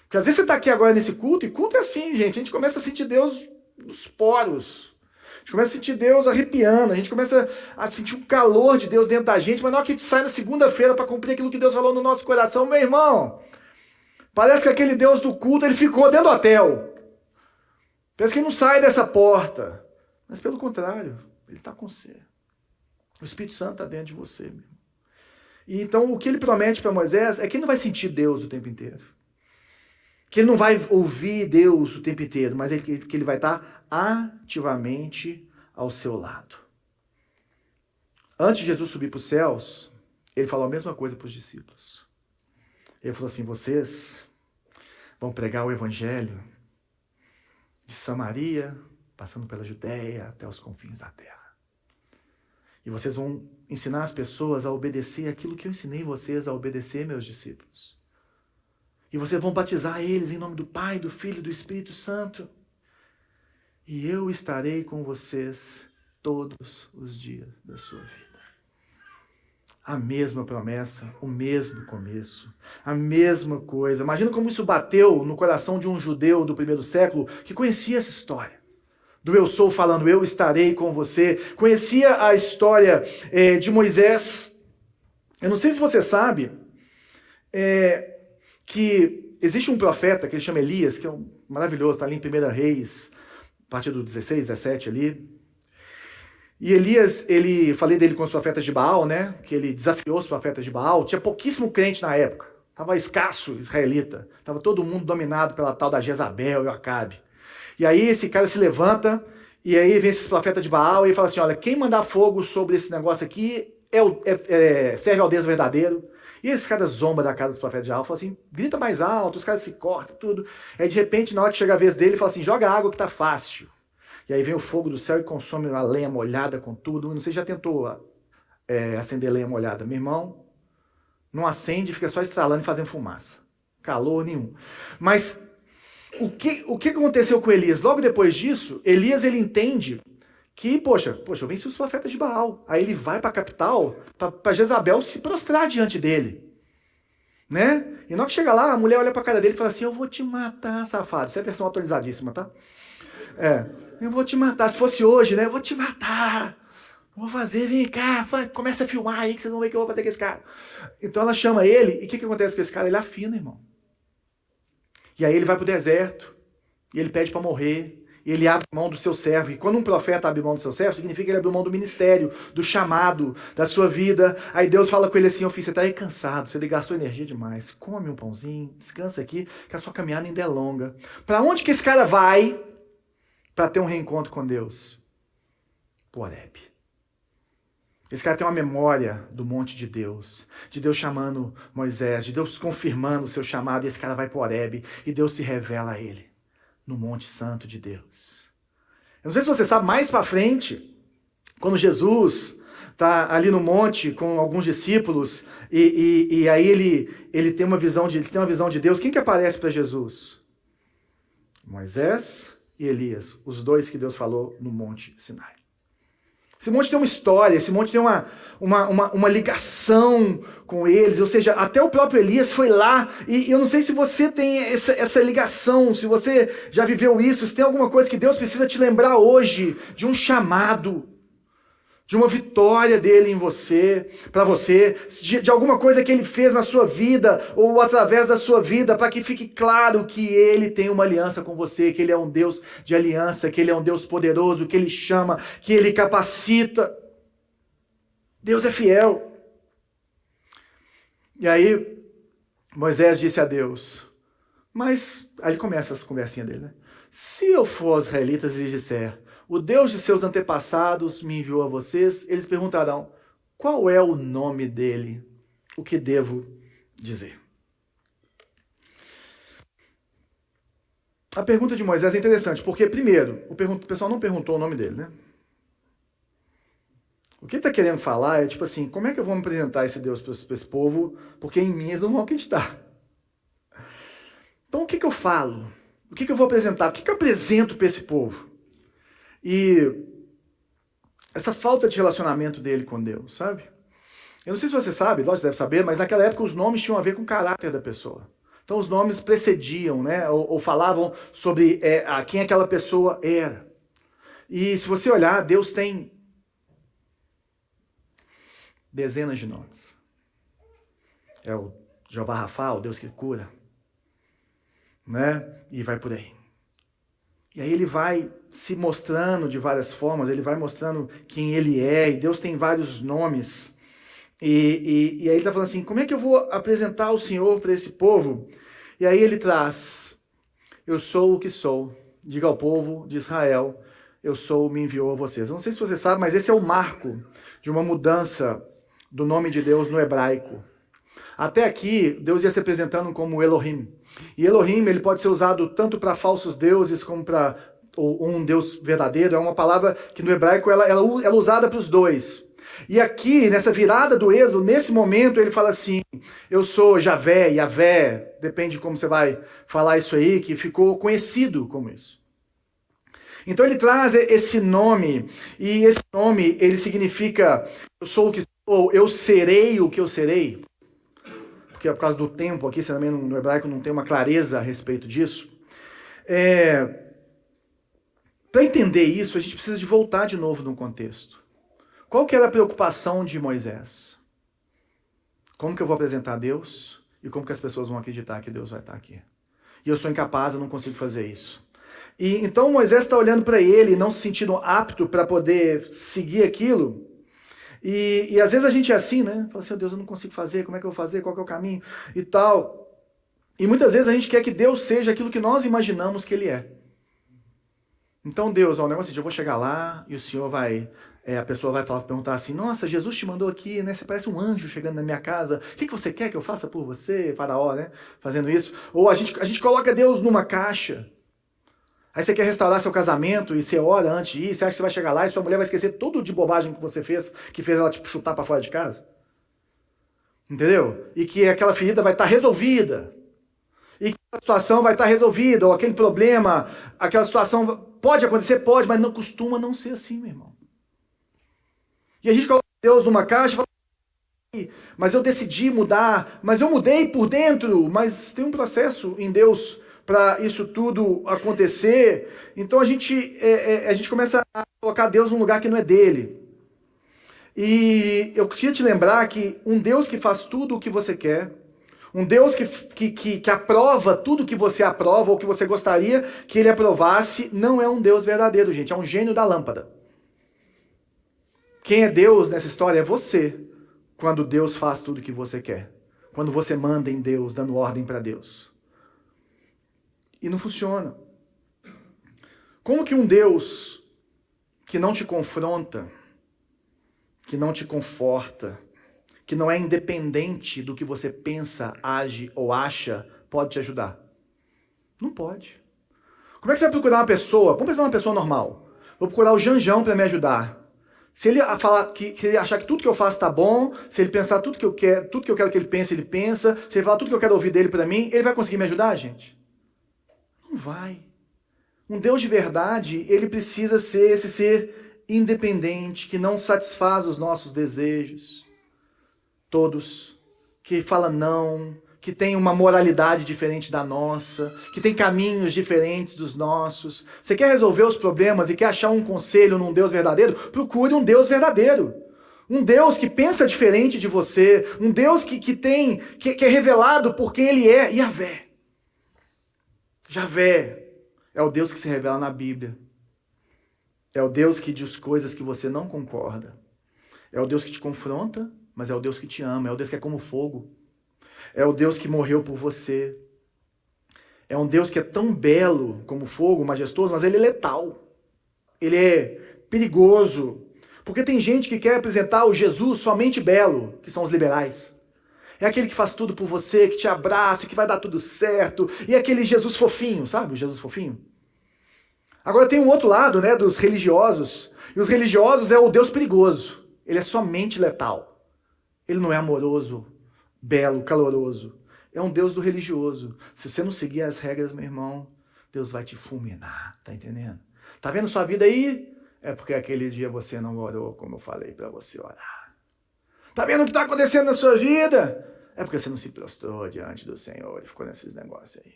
Porque às vezes você está aqui agora nesse culto, e culto é assim, gente. A gente começa a sentir Deus nos poros. A gente começa a sentir Deus arrepiando. A gente começa a sentir o calor de Deus dentro da gente. Mas na hora que a gente sai na segunda-feira para cumprir aquilo que Deus falou no nosso coração, meu irmão, parece que aquele Deus do culto, ele ficou dentro do hotel. Parece que ele não sai dessa porta. Mas pelo contrário, ele está com você. O Espírito Santo está dentro de você, meu. E então o que ele promete para Moisés é que ele não vai sentir Deus o tempo inteiro. Que ele não vai ouvir Deus o tempo inteiro, mas que ele vai estar ativamente ao seu lado. Antes de Jesus subir para os céus, ele falou a mesma coisa para os discípulos. Ele falou assim: vocês vão pregar o evangelho de Samaria, passando pela Judéia até os confins da terra. E vocês vão ensinar as pessoas a obedecer aquilo que eu ensinei vocês a obedecer, meus discípulos. E vocês vão batizar eles em nome do Pai, do Filho e do Espírito Santo. E eu estarei com vocês todos os dias da sua vida. A mesma promessa, o mesmo começo, a mesma coisa. Imagina como isso bateu no coração de um judeu do primeiro século que conhecia essa história. Do eu sou falando, eu estarei com você. Conhecia a história de Moisés. Eu não sei se você sabe que existe um profeta que ele chama Elias, que é maravilhoso, está ali em 1 Reis, a partir do 16, 17 ali. E Elias, falei dele com os profetas de Baal, né? Que ele desafiou os profetas de Baal. Tinha pouquíssimo crente na época. Estava escasso israelita. Estava todo mundo dominado pela tal da Jezabel e o Acabe. E aí esse cara se levanta, e aí vem esses profetas de Baal e fala assim: olha, quem mandar fogo sobre esse negócio aqui serve ao Deus verdadeiro. E esse cara zomba da cara dos profetas de Baal, fala assim: grita mais alto, os caras se cortam, tudo. Aí de repente, na hora que chega a vez dele, ele fala assim: joga água que tá fácil. E aí vem o fogo do céu e consome a lenha molhada com tudo. Não sei se já tentou acender lenha molhada. Meu irmão, não acende, fica só estralando e fazendo fumaça. Calor nenhum. Mas o que aconteceu com Elias? Logo depois disso, Elias ele entende que, poxa, eu venci os profetas de Baal. Aí ele vai para a capital, para Jezabel se prostrar diante dele. Né? E na hora que chega lá, a mulher olha para a cara dele e fala assim: eu vou te matar, safado. Isso é a versão atualizadíssima, tá? Eu vou te matar. Se fosse hoje, né? Eu vou te matar. vou fazer, vem cá, começa a filmar aí que vocês vão ver o que eu vou fazer com esse cara. Então ela chama ele, e o que acontece com esse cara? Ele afina, irmão. E aí ele vai pro deserto, e ele pede para morrer, e ele abre mão do seu servo. E quando um profeta abre mão do seu servo, significa que ele abre mão do ministério, do chamado, da sua vida. Aí Deus fala com ele assim, filho, você tá aí cansado, você gastou energia demais, come um pãozinho, descansa aqui, que a sua caminhada ainda é longa. Para onde que esse cara vai para ter um reencontro com Deus? Pro Horebe. Esse cara tem uma memória do monte de Deus chamando Moisés, de Deus confirmando o seu chamado, e esse cara vai para o Horebe, e Deus se revela a ele, no Monte Santo de Deus. Eu não sei se você sabe, mais para frente, quando Jesus está ali no monte com alguns discípulos, e aí ele tem uma visão de Deus, quem que aparece para Jesus? Moisés e Elias, os dois que Deus falou no Monte Sinai. Esse monte tem uma história, esse monte tem uma ligação com eles, ou seja, até o próprio Elias foi lá, e eu não sei se você tem essa ligação, se você já viveu isso, se tem alguma coisa que Deus precisa te lembrar hoje, de um chamado, de uma vitória dele em você, para você, de alguma coisa que ele fez na sua vida, ou através da sua vida, para que fique claro que ele tem uma aliança com você, que ele é um Deus de aliança, que ele é um Deus poderoso, que ele chama, que ele capacita. Deus é fiel. E aí, Moisés disse a Deus, mas, aí começa essa conversinha dele, né? Se eu for aos israelitas e lhes disser, o Deus de seus antepassados me enviou a vocês, eles perguntarão, qual é o nome dele? O que devo dizer? A pergunta de Moisés é interessante, porque primeiro, o pessoal não perguntou o nome dele, né? O que ele está querendo falar é tipo assim, como é que eu vou me apresentar esse Deus para esse povo, porque em mim eles não vão acreditar. Então o que eu falo? O que eu vou apresentar? O que eu apresento para esse povo? E essa falta de relacionamento dele com Deus, sabe? Eu não sei se você sabe, lógico, deve saber, mas naquela época os nomes tinham a ver com o caráter da pessoa. Então os nomes precediam, né? Ou falavam sobre quem aquela pessoa era. E se você olhar, Deus tem dezenas de nomes. É o Jeová Rafa, o Deus que cura, né? E vai por aí. E aí ele vai se mostrando de várias formas, ele vai mostrando quem ele é, e Deus tem vários nomes. E aí ele está falando assim, como é que eu vou apresentar o Senhor para esse povo? E aí ele traz, eu sou o que sou, diga ao povo de Israel, eu sou, me enviou a vocês. Eu não sei se você sabe, mas esse é o marco de uma mudança do nome de Deus no hebraico. Até aqui, Deus ia se apresentando como Elohim. E Elohim, ele pode ser usado tanto para falsos deuses como para um Deus verdadeiro. É uma palavra que no hebraico ela é usada para os dois. E aqui, nessa virada do Êxodo, nesse momento, ele fala assim, eu sou Javé, Yavé, depende de como você vai falar isso aí, que ficou conhecido como isso. Então ele traz esse nome, e esse nome, ele significa, eu sou o que sou, eu serei o que eu serei. Porque é por causa do tempo aqui, você também no hebraico não tem uma clareza a respeito disso. Para entender isso, a gente precisa de voltar de novo no contexto. Qual que era a preocupação de Moisés? Como que eu vou apresentar a Deus? E como que as pessoas vão acreditar que Deus vai estar aqui? E eu sou incapaz, eu não consigo fazer isso. E então Moisés está olhando para ele, não se sentindo apto para poder seguir aquilo. E às vezes a gente é assim, né? Fala assim, oh, Deus, eu não consigo fazer, como é que eu vou fazer, qual que é o caminho e tal. E muitas vezes a gente quer que Deus seja aquilo que nós imaginamos que Ele é. Então Deus, ó, o negócio é eu vou chegar lá e o Senhor vai, a pessoa vai perguntar assim, nossa, Jesus te mandou aqui, né? Você parece um anjo chegando na minha casa, o que você quer que eu faça por você, Faraó, né? Fazendo isso. Ou a gente coloca Deus numa caixa. Aí você quer restaurar seu casamento e você ora antes de ir, você acha que você vai chegar lá e sua mulher vai esquecer tudo de bobagem que você fez, que fez ela tipo, chutar para fora de casa. Entendeu? E que aquela ferida vai estar resolvida. E que a situação vai estar resolvida, ou aquele problema, aquela situação pode acontecer, pode, mas não costuma não ser assim, meu irmão. E a gente coloca Deus numa caixa e fala, mas eu decidi mudar, mas eu mudei por dentro, mas tem um processo em Deus para isso tudo acontecer. Então a gente começa a colocar Deus num lugar que não é dele. E eu queria te lembrar que um Deus que faz tudo o que você quer, um Deus que aprova tudo que você aprova ou que você gostaria que ele aprovasse, não é um Deus verdadeiro, gente. É um gênio da lâmpada. Quem é Deus nessa história é você, quando Deus faz tudo o que você quer. Quando você manda em Deus, dando ordem para Deus. E não funciona. Como que um Deus que não te confronta, que não te conforta, que não é independente do que você pensa, age ou acha, pode te ajudar? Não pode. Como é que você vai procurar uma pessoa? Vamos pensar numa pessoa normal. Vou procurar o Janjão para me ajudar. Se ele falar que ele achar que tudo que eu faço está bom, se ele pensar tudo que eu quero que ele pense, ele pensa, se ele falar tudo que eu quero ouvir dele para mim, ele vai conseguir me ajudar, gente? Não vai. Um Deus de verdade, ele precisa ser esse ser independente, que não satisfaz os nossos desejos. Todos. Que fala não, que tem uma moralidade diferente da nossa, que tem caminhos diferentes dos nossos. Você quer resolver os problemas e quer achar um conselho num Deus verdadeiro? Procure um Deus verdadeiro. Um Deus que pensa diferente de você, um Deus que é revelado por quem ele é, Yahvé. Yahvé é o Deus que se revela na Bíblia. É o Deus que diz coisas que você não concorda. É o Deus que te confronta, mas é o Deus que te ama. É o Deus que é como fogo. É o Deus que morreu por você. É um Deus que é tão belo como fogo, majestoso, mas ele é letal. Ele é perigoso. Porque tem gente que quer apresentar o Jesus somente belo, que são os liberais. É aquele que faz tudo por você, que te abraça, que vai dar tudo certo. E é aquele Jesus fofinho, sabe? O Jesus fofinho. Agora tem um outro lado, né, dos religiosos. E os religiosos é o Deus perigoso. Ele é somente letal. Ele não é amoroso, belo, caloroso. É um Deus do religioso. Se você não seguir as regras, meu irmão, Deus vai te fulminar. Tá entendendo? Tá vendo sua vida aí? É porque aquele dia você não orou como eu falei para você orar. Tá vendo o que tá acontecendo na sua vida? É porque você não se prostrou diante do Senhor e ficou nesses negócios aí.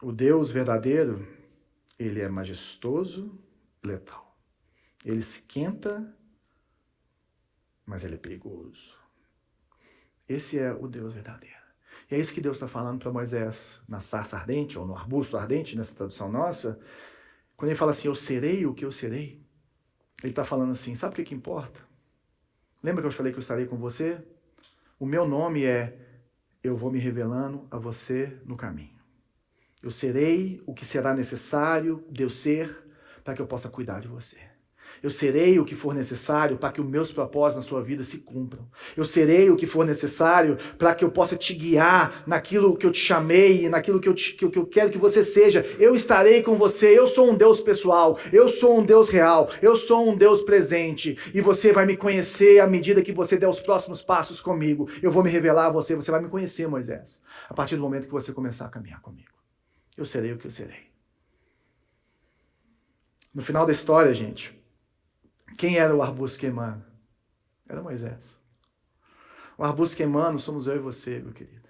O Deus verdadeiro, ele é majestoso, letal. Ele esquenta, mas ele é perigoso. Esse é o Deus verdadeiro. E é isso que Deus está falando para Moisés na sarça ardente, ou no arbusto ardente, nessa tradução nossa. Quando ele fala assim, eu serei o que eu serei, ele está falando assim, sabe o que importa? Lembra que eu falei que eu estarei com você? O meu nome é, eu vou me revelando a você no caminho. Eu serei o que será necessário de eu ser para que eu possa cuidar de você. Eu serei o que for necessário para que os meus propósitos na sua vida se cumpram. Eu serei o que for necessário para que eu possa te guiar naquilo que eu te chamei e naquilo que eu quero que você seja. Eu estarei com você. Eu sou um Deus pessoal. Eu sou um Deus real. Eu sou um Deus presente. E você vai me conhecer à medida que você der os próximos passos comigo. Eu vou me revelar a você. Você vai me conhecer, Moisés, a partir do momento que você começar a caminhar comigo. Eu serei o que eu serei. No final da história, gente, quem era o arbusto queimando? Era Moisés. O arbusto queimando somos eu e você, meu querido.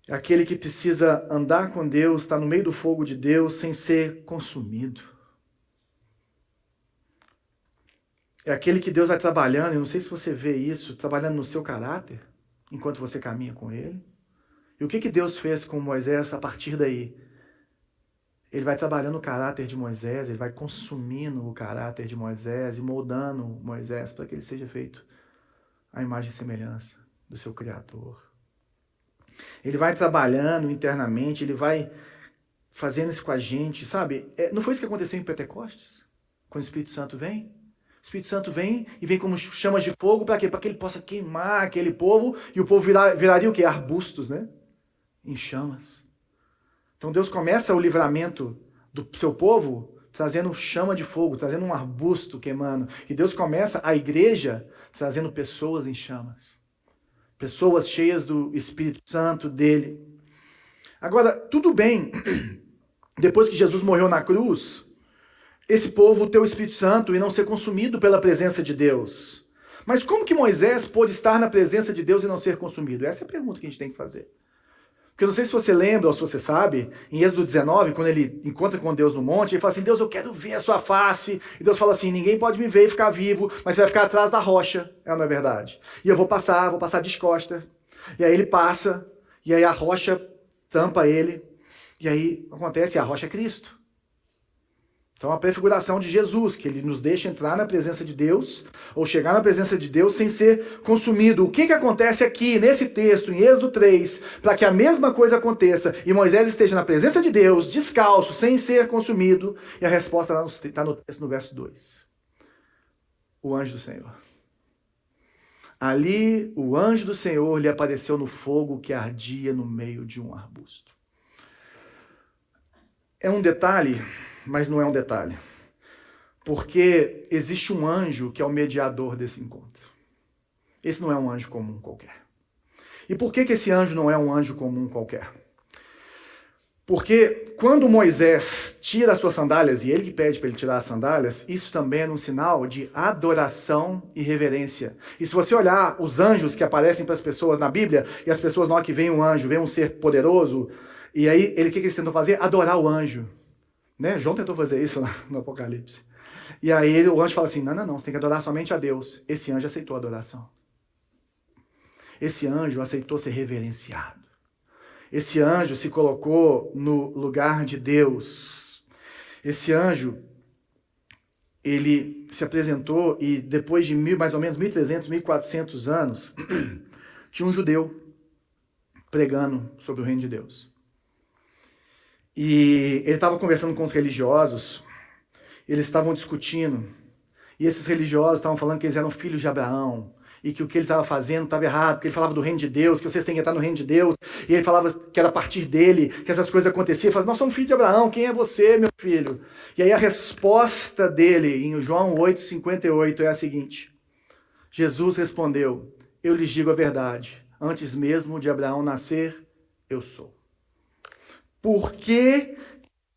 É aquele que precisa andar com Deus, estar no meio do fogo de Deus, sem ser consumido. É aquele que Deus vai trabalhando, eu não sei se você vê isso, trabalhando no seu caráter, enquanto você caminha com Ele. E o que Deus fez com Moisés a partir daí? Ele vai trabalhando o caráter de Moisés, ele vai consumindo o caráter de Moisés e moldando Moisés para que ele seja feito à imagem e semelhança do seu Criador. Ele vai trabalhando internamente, ele vai fazendo isso com a gente, sabe? Não foi isso que aconteceu em Pentecostes? Quando o Espírito Santo vem? O Espírito Santo vem e vem como chamas de fogo, para quê? Para que ele possa queimar aquele povo, e o povo viraria o quê? Arbustos, né? Em chamas. Então Deus começa o livramento do seu povo trazendo chama de fogo, trazendo um arbusto queimando. E Deus começa a igreja trazendo pessoas em chamas. Pessoas cheias do Espírito Santo dele. Agora, tudo bem, depois que Jesus morreu na cruz, esse povo ter o Espírito Santo e não ser consumido pela presença de Deus. Mas como que Moisés pôde estar na presença de Deus e não ser consumido? Essa é a pergunta que a gente tem que fazer. Porque eu não sei se você lembra ou se você sabe, em Êxodo 19, quando ele encontra com Deus no monte, ele fala assim, Deus, eu quero ver a sua face. E Deus fala assim, ninguém pode me ver e ficar vivo, mas você vai ficar atrás da rocha. É ou não é verdade? E eu vou passar descosta. E aí ele passa, e aí a rocha tampa ele. E aí acontece, a rocha é Cristo. Então, a prefiguração de Jesus, que ele nos deixa entrar na presença de Deus, ou chegar na presença de Deus sem ser consumido. O que acontece aqui, nesse texto, em Êxodo 3, para que a mesma coisa aconteça e Moisés esteja na presença de Deus, descalço, sem ser consumido? E a resposta está no texto, no verso 2. O anjo do Senhor. Ali, o anjo do Senhor lhe apareceu no fogo que ardia no meio de um arbusto. É um detalhe, mas não é um detalhe. Porque existe um anjo que é o mediador desse encontro. Esse não é um anjo comum qualquer. E por que esse anjo não é um anjo comum qualquer? Porque quando Moisés tira as suas sandálias, e ele que pede para ele tirar as sandálias, isso também é um sinal de adoração e reverência. E se você olhar os anjos que aparecem para as pessoas na Bíblia, e as pessoas, na hora que vem um anjo, vem um ser poderoso, e aí o que eles tentam fazer? Adorar o anjo. Né? João tentou fazer isso no Apocalipse. E aí o anjo fala assim, não, você tem que adorar somente a Deus. Esse anjo aceitou a adoração. Esse anjo aceitou ser reverenciado. Esse anjo se colocou no lugar de Deus. Esse anjo, ele se apresentou e depois de mais ou menos 1.300, 1.400 anos, tinha um judeu pregando sobre o reino de Deus. E ele estava conversando com os religiosos, eles estavam discutindo, e esses religiosos estavam falando que eles eram filhos de Abraão, e que o que ele estava fazendo estava errado, porque ele falava do reino de Deus, que vocês têm que entrar no reino de Deus, e ele falava que era a partir dele que essas coisas aconteciam. Ele falava, nós somos filhos de Abraão, quem é você, meu filho? E aí a resposta dele, em João 8,58, é a seguinte, Jesus respondeu, eu lhes digo a verdade, antes mesmo de Abraão nascer, eu sou. Por que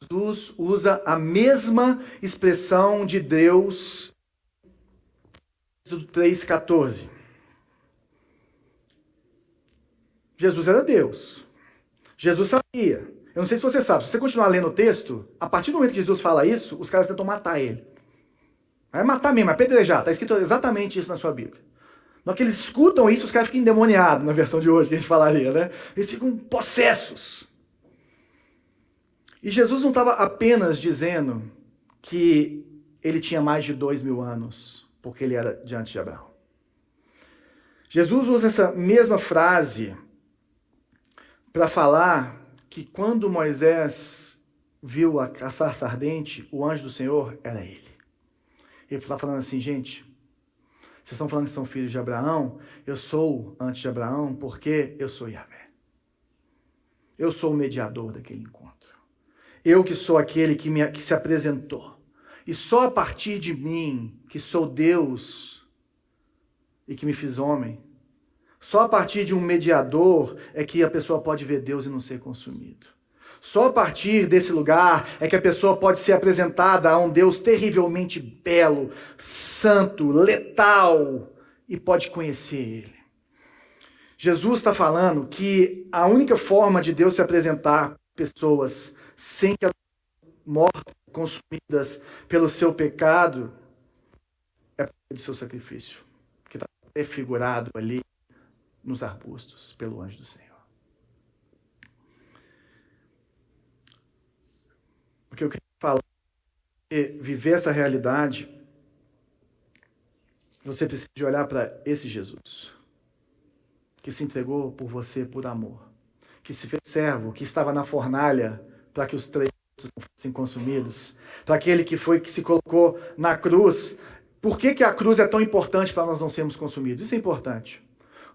Jesus usa a mesma expressão de Deus do 3,14? Jesus era Deus. Jesus sabia. Eu não sei se você sabe, se você continuar lendo o texto, a partir do momento que Jesus fala isso, os caras tentam matar ele. Vai matar mesmo, é apedrejar. Está escrito exatamente isso na sua Bíblia. Na hora que eles escutam isso, os caras ficam endemoniados, na versão de hoje que a gente falaria, né? Eles ficam possessos. E Jesus não estava apenas dizendo que ele tinha mais de 2.000 anos, porque ele era diante de Abraão. Jesus usa essa mesma frase para falar que quando Moisés viu a sarça ardente, o anjo do Senhor era ele. Ele está falando assim, gente, vocês estão falando que são filhos de Abraão, eu sou antes de Abraão porque eu sou Yahvé. Eu sou o mediador daquele encontro. Eu que sou aquele que se apresentou. E só a partir de mim, que sou Deus e que me fiz homem, só a partir de um mediador é que a pessoa pode ver Deus e não ser consumido. Só a partir desse lugar é que a pessoa pode ser apresentada a um Deus terrivelmente belo, santo, letal, e pode conhecer Ele. Jesus está falando que a única forma de Deus se apresentar a pessoas sem que elas mortas, consumidas pelo seu pecado, é por meio do seu sacrifício, que está prefigurado ali nos arbustos pelo anjo do Senhor. Porque eu queria falar que viver essa realidade, você precisa de olhar para esse Jesus, que se entregou por você por amor, que se fez servo, que estava na fornalha para que os 3 não fossem consumidos, para aquele que se colocou na cruz. Por que a cruz é tão importante para nós não sermos consumidos? Isso é importante.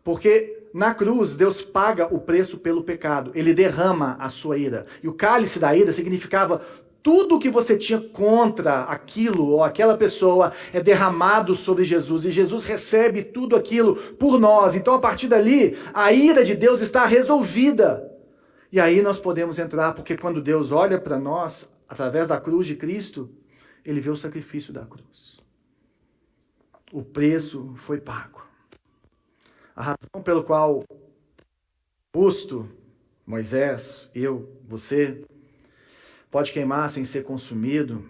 Porque na cruz Deus paga o preço pelo pecado. Ele derrama a sua ira. E o cálice da ira significava tudo que você tinha contra aquilo ou aquela pessoa é derramado sobre Jesus. E Jesus recebe tudo aquilo por nós. Então a partir dali, a ira de Deus está resolvida. E aí nós podemos entrar, porque quando Deus olha para nós, através da cruz de Cristo, Ele vê o sacrifício da cruz. O preço foi pago. A razão pelo qual Augusto Moisés, eu, você, pode queimar sem ser consumido,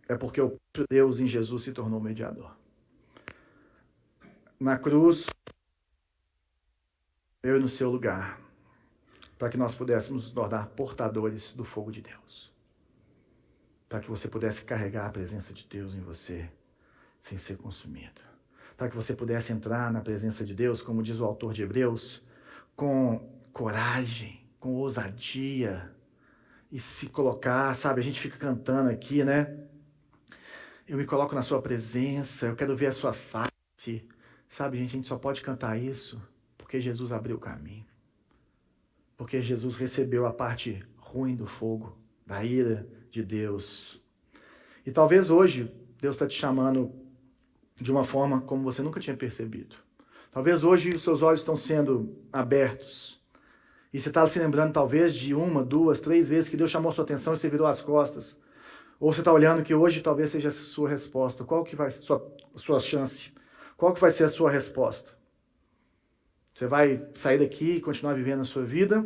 é porque o Deus em Jesus se tornou mediador. Na cruz, eu e no seu lugar, para que nós pudéssemos nos tornar portadores do fogo de Deus. Para que você pudesse carregar a presença de Deus em você, sem ser consumido. Para que você pudesse entrar na presença de Deus, como diz o autor de Hebreus, com coragem, com ousadia, e se colocar, sabe, a gente fica cantando aqui, né? Eu me coloco na sua presença, eu quero ver a sua face. Sabe, gente, a gente só pode cantar isso porque Jesus abriu o caminho. Porque Jesus recebeu a parte ruim do fogo, da ira de Deus. E talvez hoje Deus está te chamando de uma forma como você nunca tinha percebido. Talvez hoje os seus olhos estão sendo abertos. E você está se lembrando talvez de 1, 2, 3 vezes que Deus chamou sua atenção e você virou as costas. Ou você está olhando que hoje talvez seja a sua resposta. Qual que vai ser a sua chance? Qual que vai ser a sua resposta? Você vai sair daqui e continuar vivendo a sua vida?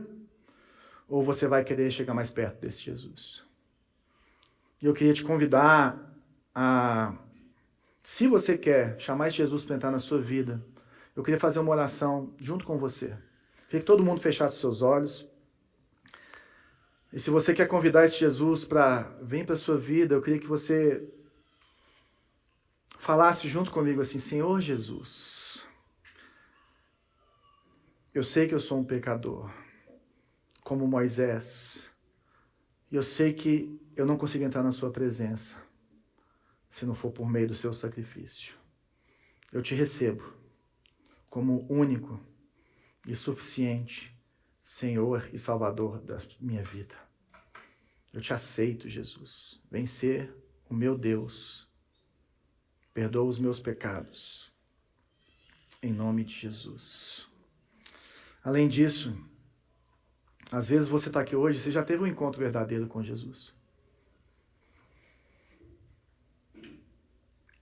Ou você vai querer chegar mais perto desse Jesus? E eu queria te convidar a... Se você quer chamar esse Jesus para entrar na sua vida, eu queria fazer uma oração junto com você. Queria que todo mundo fechasse seus olhos. E se você quer convidar esse Jesus para vir para a sua vida, eu queria que você falasse junto comigo assim: Senhor Jesus, eu sei que eu sou um pecador, como Moisés, e eu sei que eu não consigo entrar na sua presença se não for por meio do seu sacrifício. Eu te recebo como único e suficiente Senhor e Salvador da minha vida. Eu te aceito, Jesus. Vem ser o meu Deus. Perdoa os meus pecados. Em nome de Jesus. Além disso, às vezes você está aqui hoje, você já teve um encontro verdadeiro com Jesus.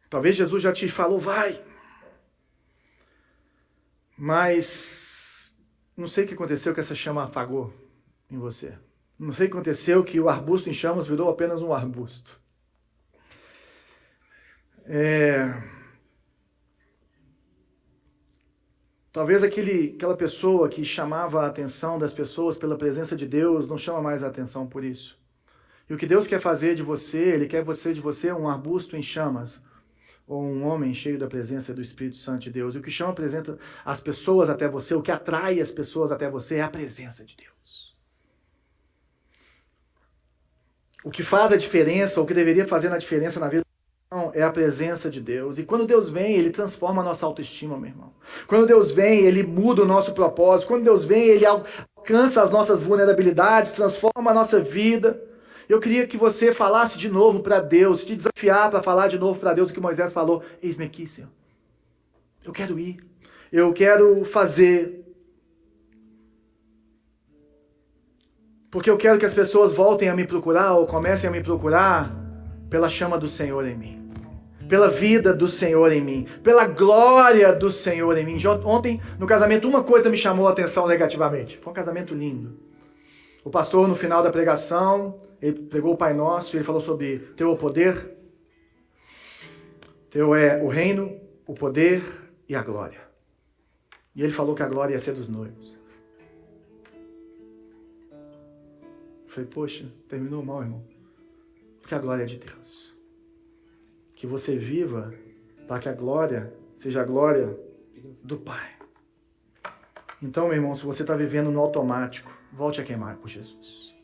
Talvez Jesus já te falou, vai. Mas não sei o que aconteceu que essa chama apagou em você. Não sei o que aconteceu que o arbusto em chamas virou apenas um arbusto. Talvez aquela pessoa que chamava a atenção das pessoas pela presença de Deus não chama mais a atenção por isso. E o que Deus quer fazer de você, Ele quer fazer de você um arbusto em chamas, ou um homem cheio da presença do Espírito Santo de Deus. E o que chama as pessoas até você, o que atrai as pessoas até você é a presença de Deus. O que faz a diferença, o que deveria fazer a diferença na vida do irmão é a presença de Deus. E quando Deus vem, Ele transforma a nossa autoestima, meu irmão. Quando Deus vem, Ele muda o nosso propósito. Quando Deus vem, Ele alcança as nossas vulnerabilidades, transforma a nossa vida. Eu queria que você falasse de novo para Deus, te desafiar para falar de novo para Deus o que Moisés falou. Eis-me aqui, Senhor. Eu quero ir. Eu quero fazer. Porque eu quero que as pessoas voltem a me procurar ou comecem a me procurar pela chama do Senhor em mim. Pela vida do Senhor em mim. Pela glória do Senhor em mim. Ontem, no casamento, uma coisa me chamou a atenção negativamente. Foi um casamento lindo. O pastor, no final da pregação, ele pregou o Pai Nosso e ele falou sobre teu é o poder, teu é o reino, o poder e a glória. E ele falou que a glória ia ser dos noivos. Eu falei, poxa, terminou mal, irmão. Porque a glória é de Deus. Que você viva para que a glória seja a glória do Pai. Então, meu irmão, se você está vivendo no automático, volte a queimar por Jesus.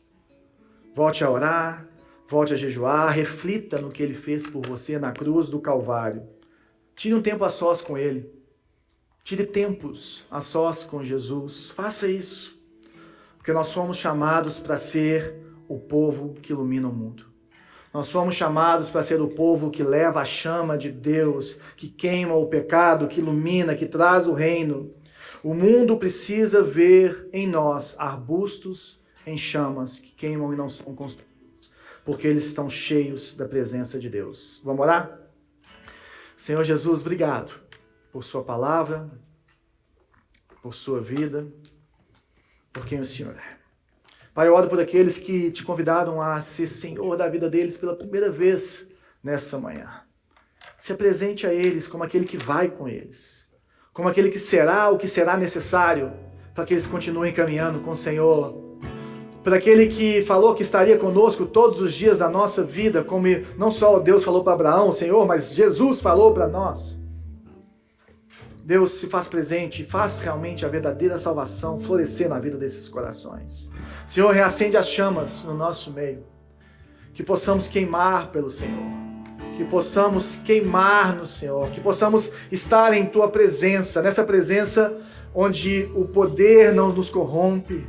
Volte a orar, volte a jejuar, reflita no que Ele fez por você na cruz do Calvário. Tire um tempo a sós com Ele. Tire tempos a sós com Jesus. Faça isso. Porque nós somos chamados para ser o povo que ilumina o mundo. Nós somos chamados para ser o povo que leva a chama de Deus, que queima o pecado, que ilumina, que traz o reino. O mundo precisa ver em nós arbustos em chamas que queimam e não são consumidos, porque eles estão cheios da presença de Deus. Vamos orar? Senhor Jesus, obrigado por sua palavra, por sua vida, por quem o Senhor é. Pai, eu oro por aqueles que te convidaram a ser Senhor da vida deles pela primeira vez nessa manhã. Se apresente a eles como aquele que vai com eles, como aquele que será o que será necessário para que eles continuem caminhando com o Senhor. Para aquele que falou que estaria conosco todos os dias da nossa vida, como não só Deus falou para Abraão, o Senhor, mas Jesus falou para nós. Deus se faz presente e faz realmente a verdadeira salvação florescer na vida desses corações. Senhor, reacende as chamas no nosso meio. Que possamos queimar pelo Senhor. Que possamos queimar no Senhor. Que possamos estar em Tua presença. Nessa presença onde o poder não nos corrompe.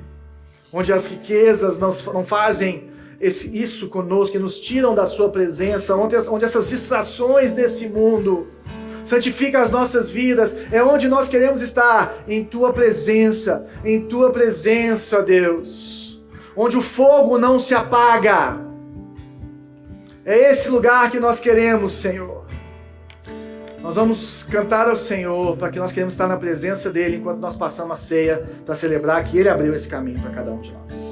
Onde as riquezas não fazem isso conosco. Que nos tiram da Sua presença. Onde essas distrações desse mundo santifica as nossas vidas, é onde nós queremos estar, em Tua presença, Deus, onde o fogo não se apaga, é esse lugar que nós queremos, Senhor. Nós vamos cantar ao Senhor, para que nós queremos estar na presença dEle, enquanto nós passamos a ceia, para celebrar que Ele abriu esse caminho para cada um de nós.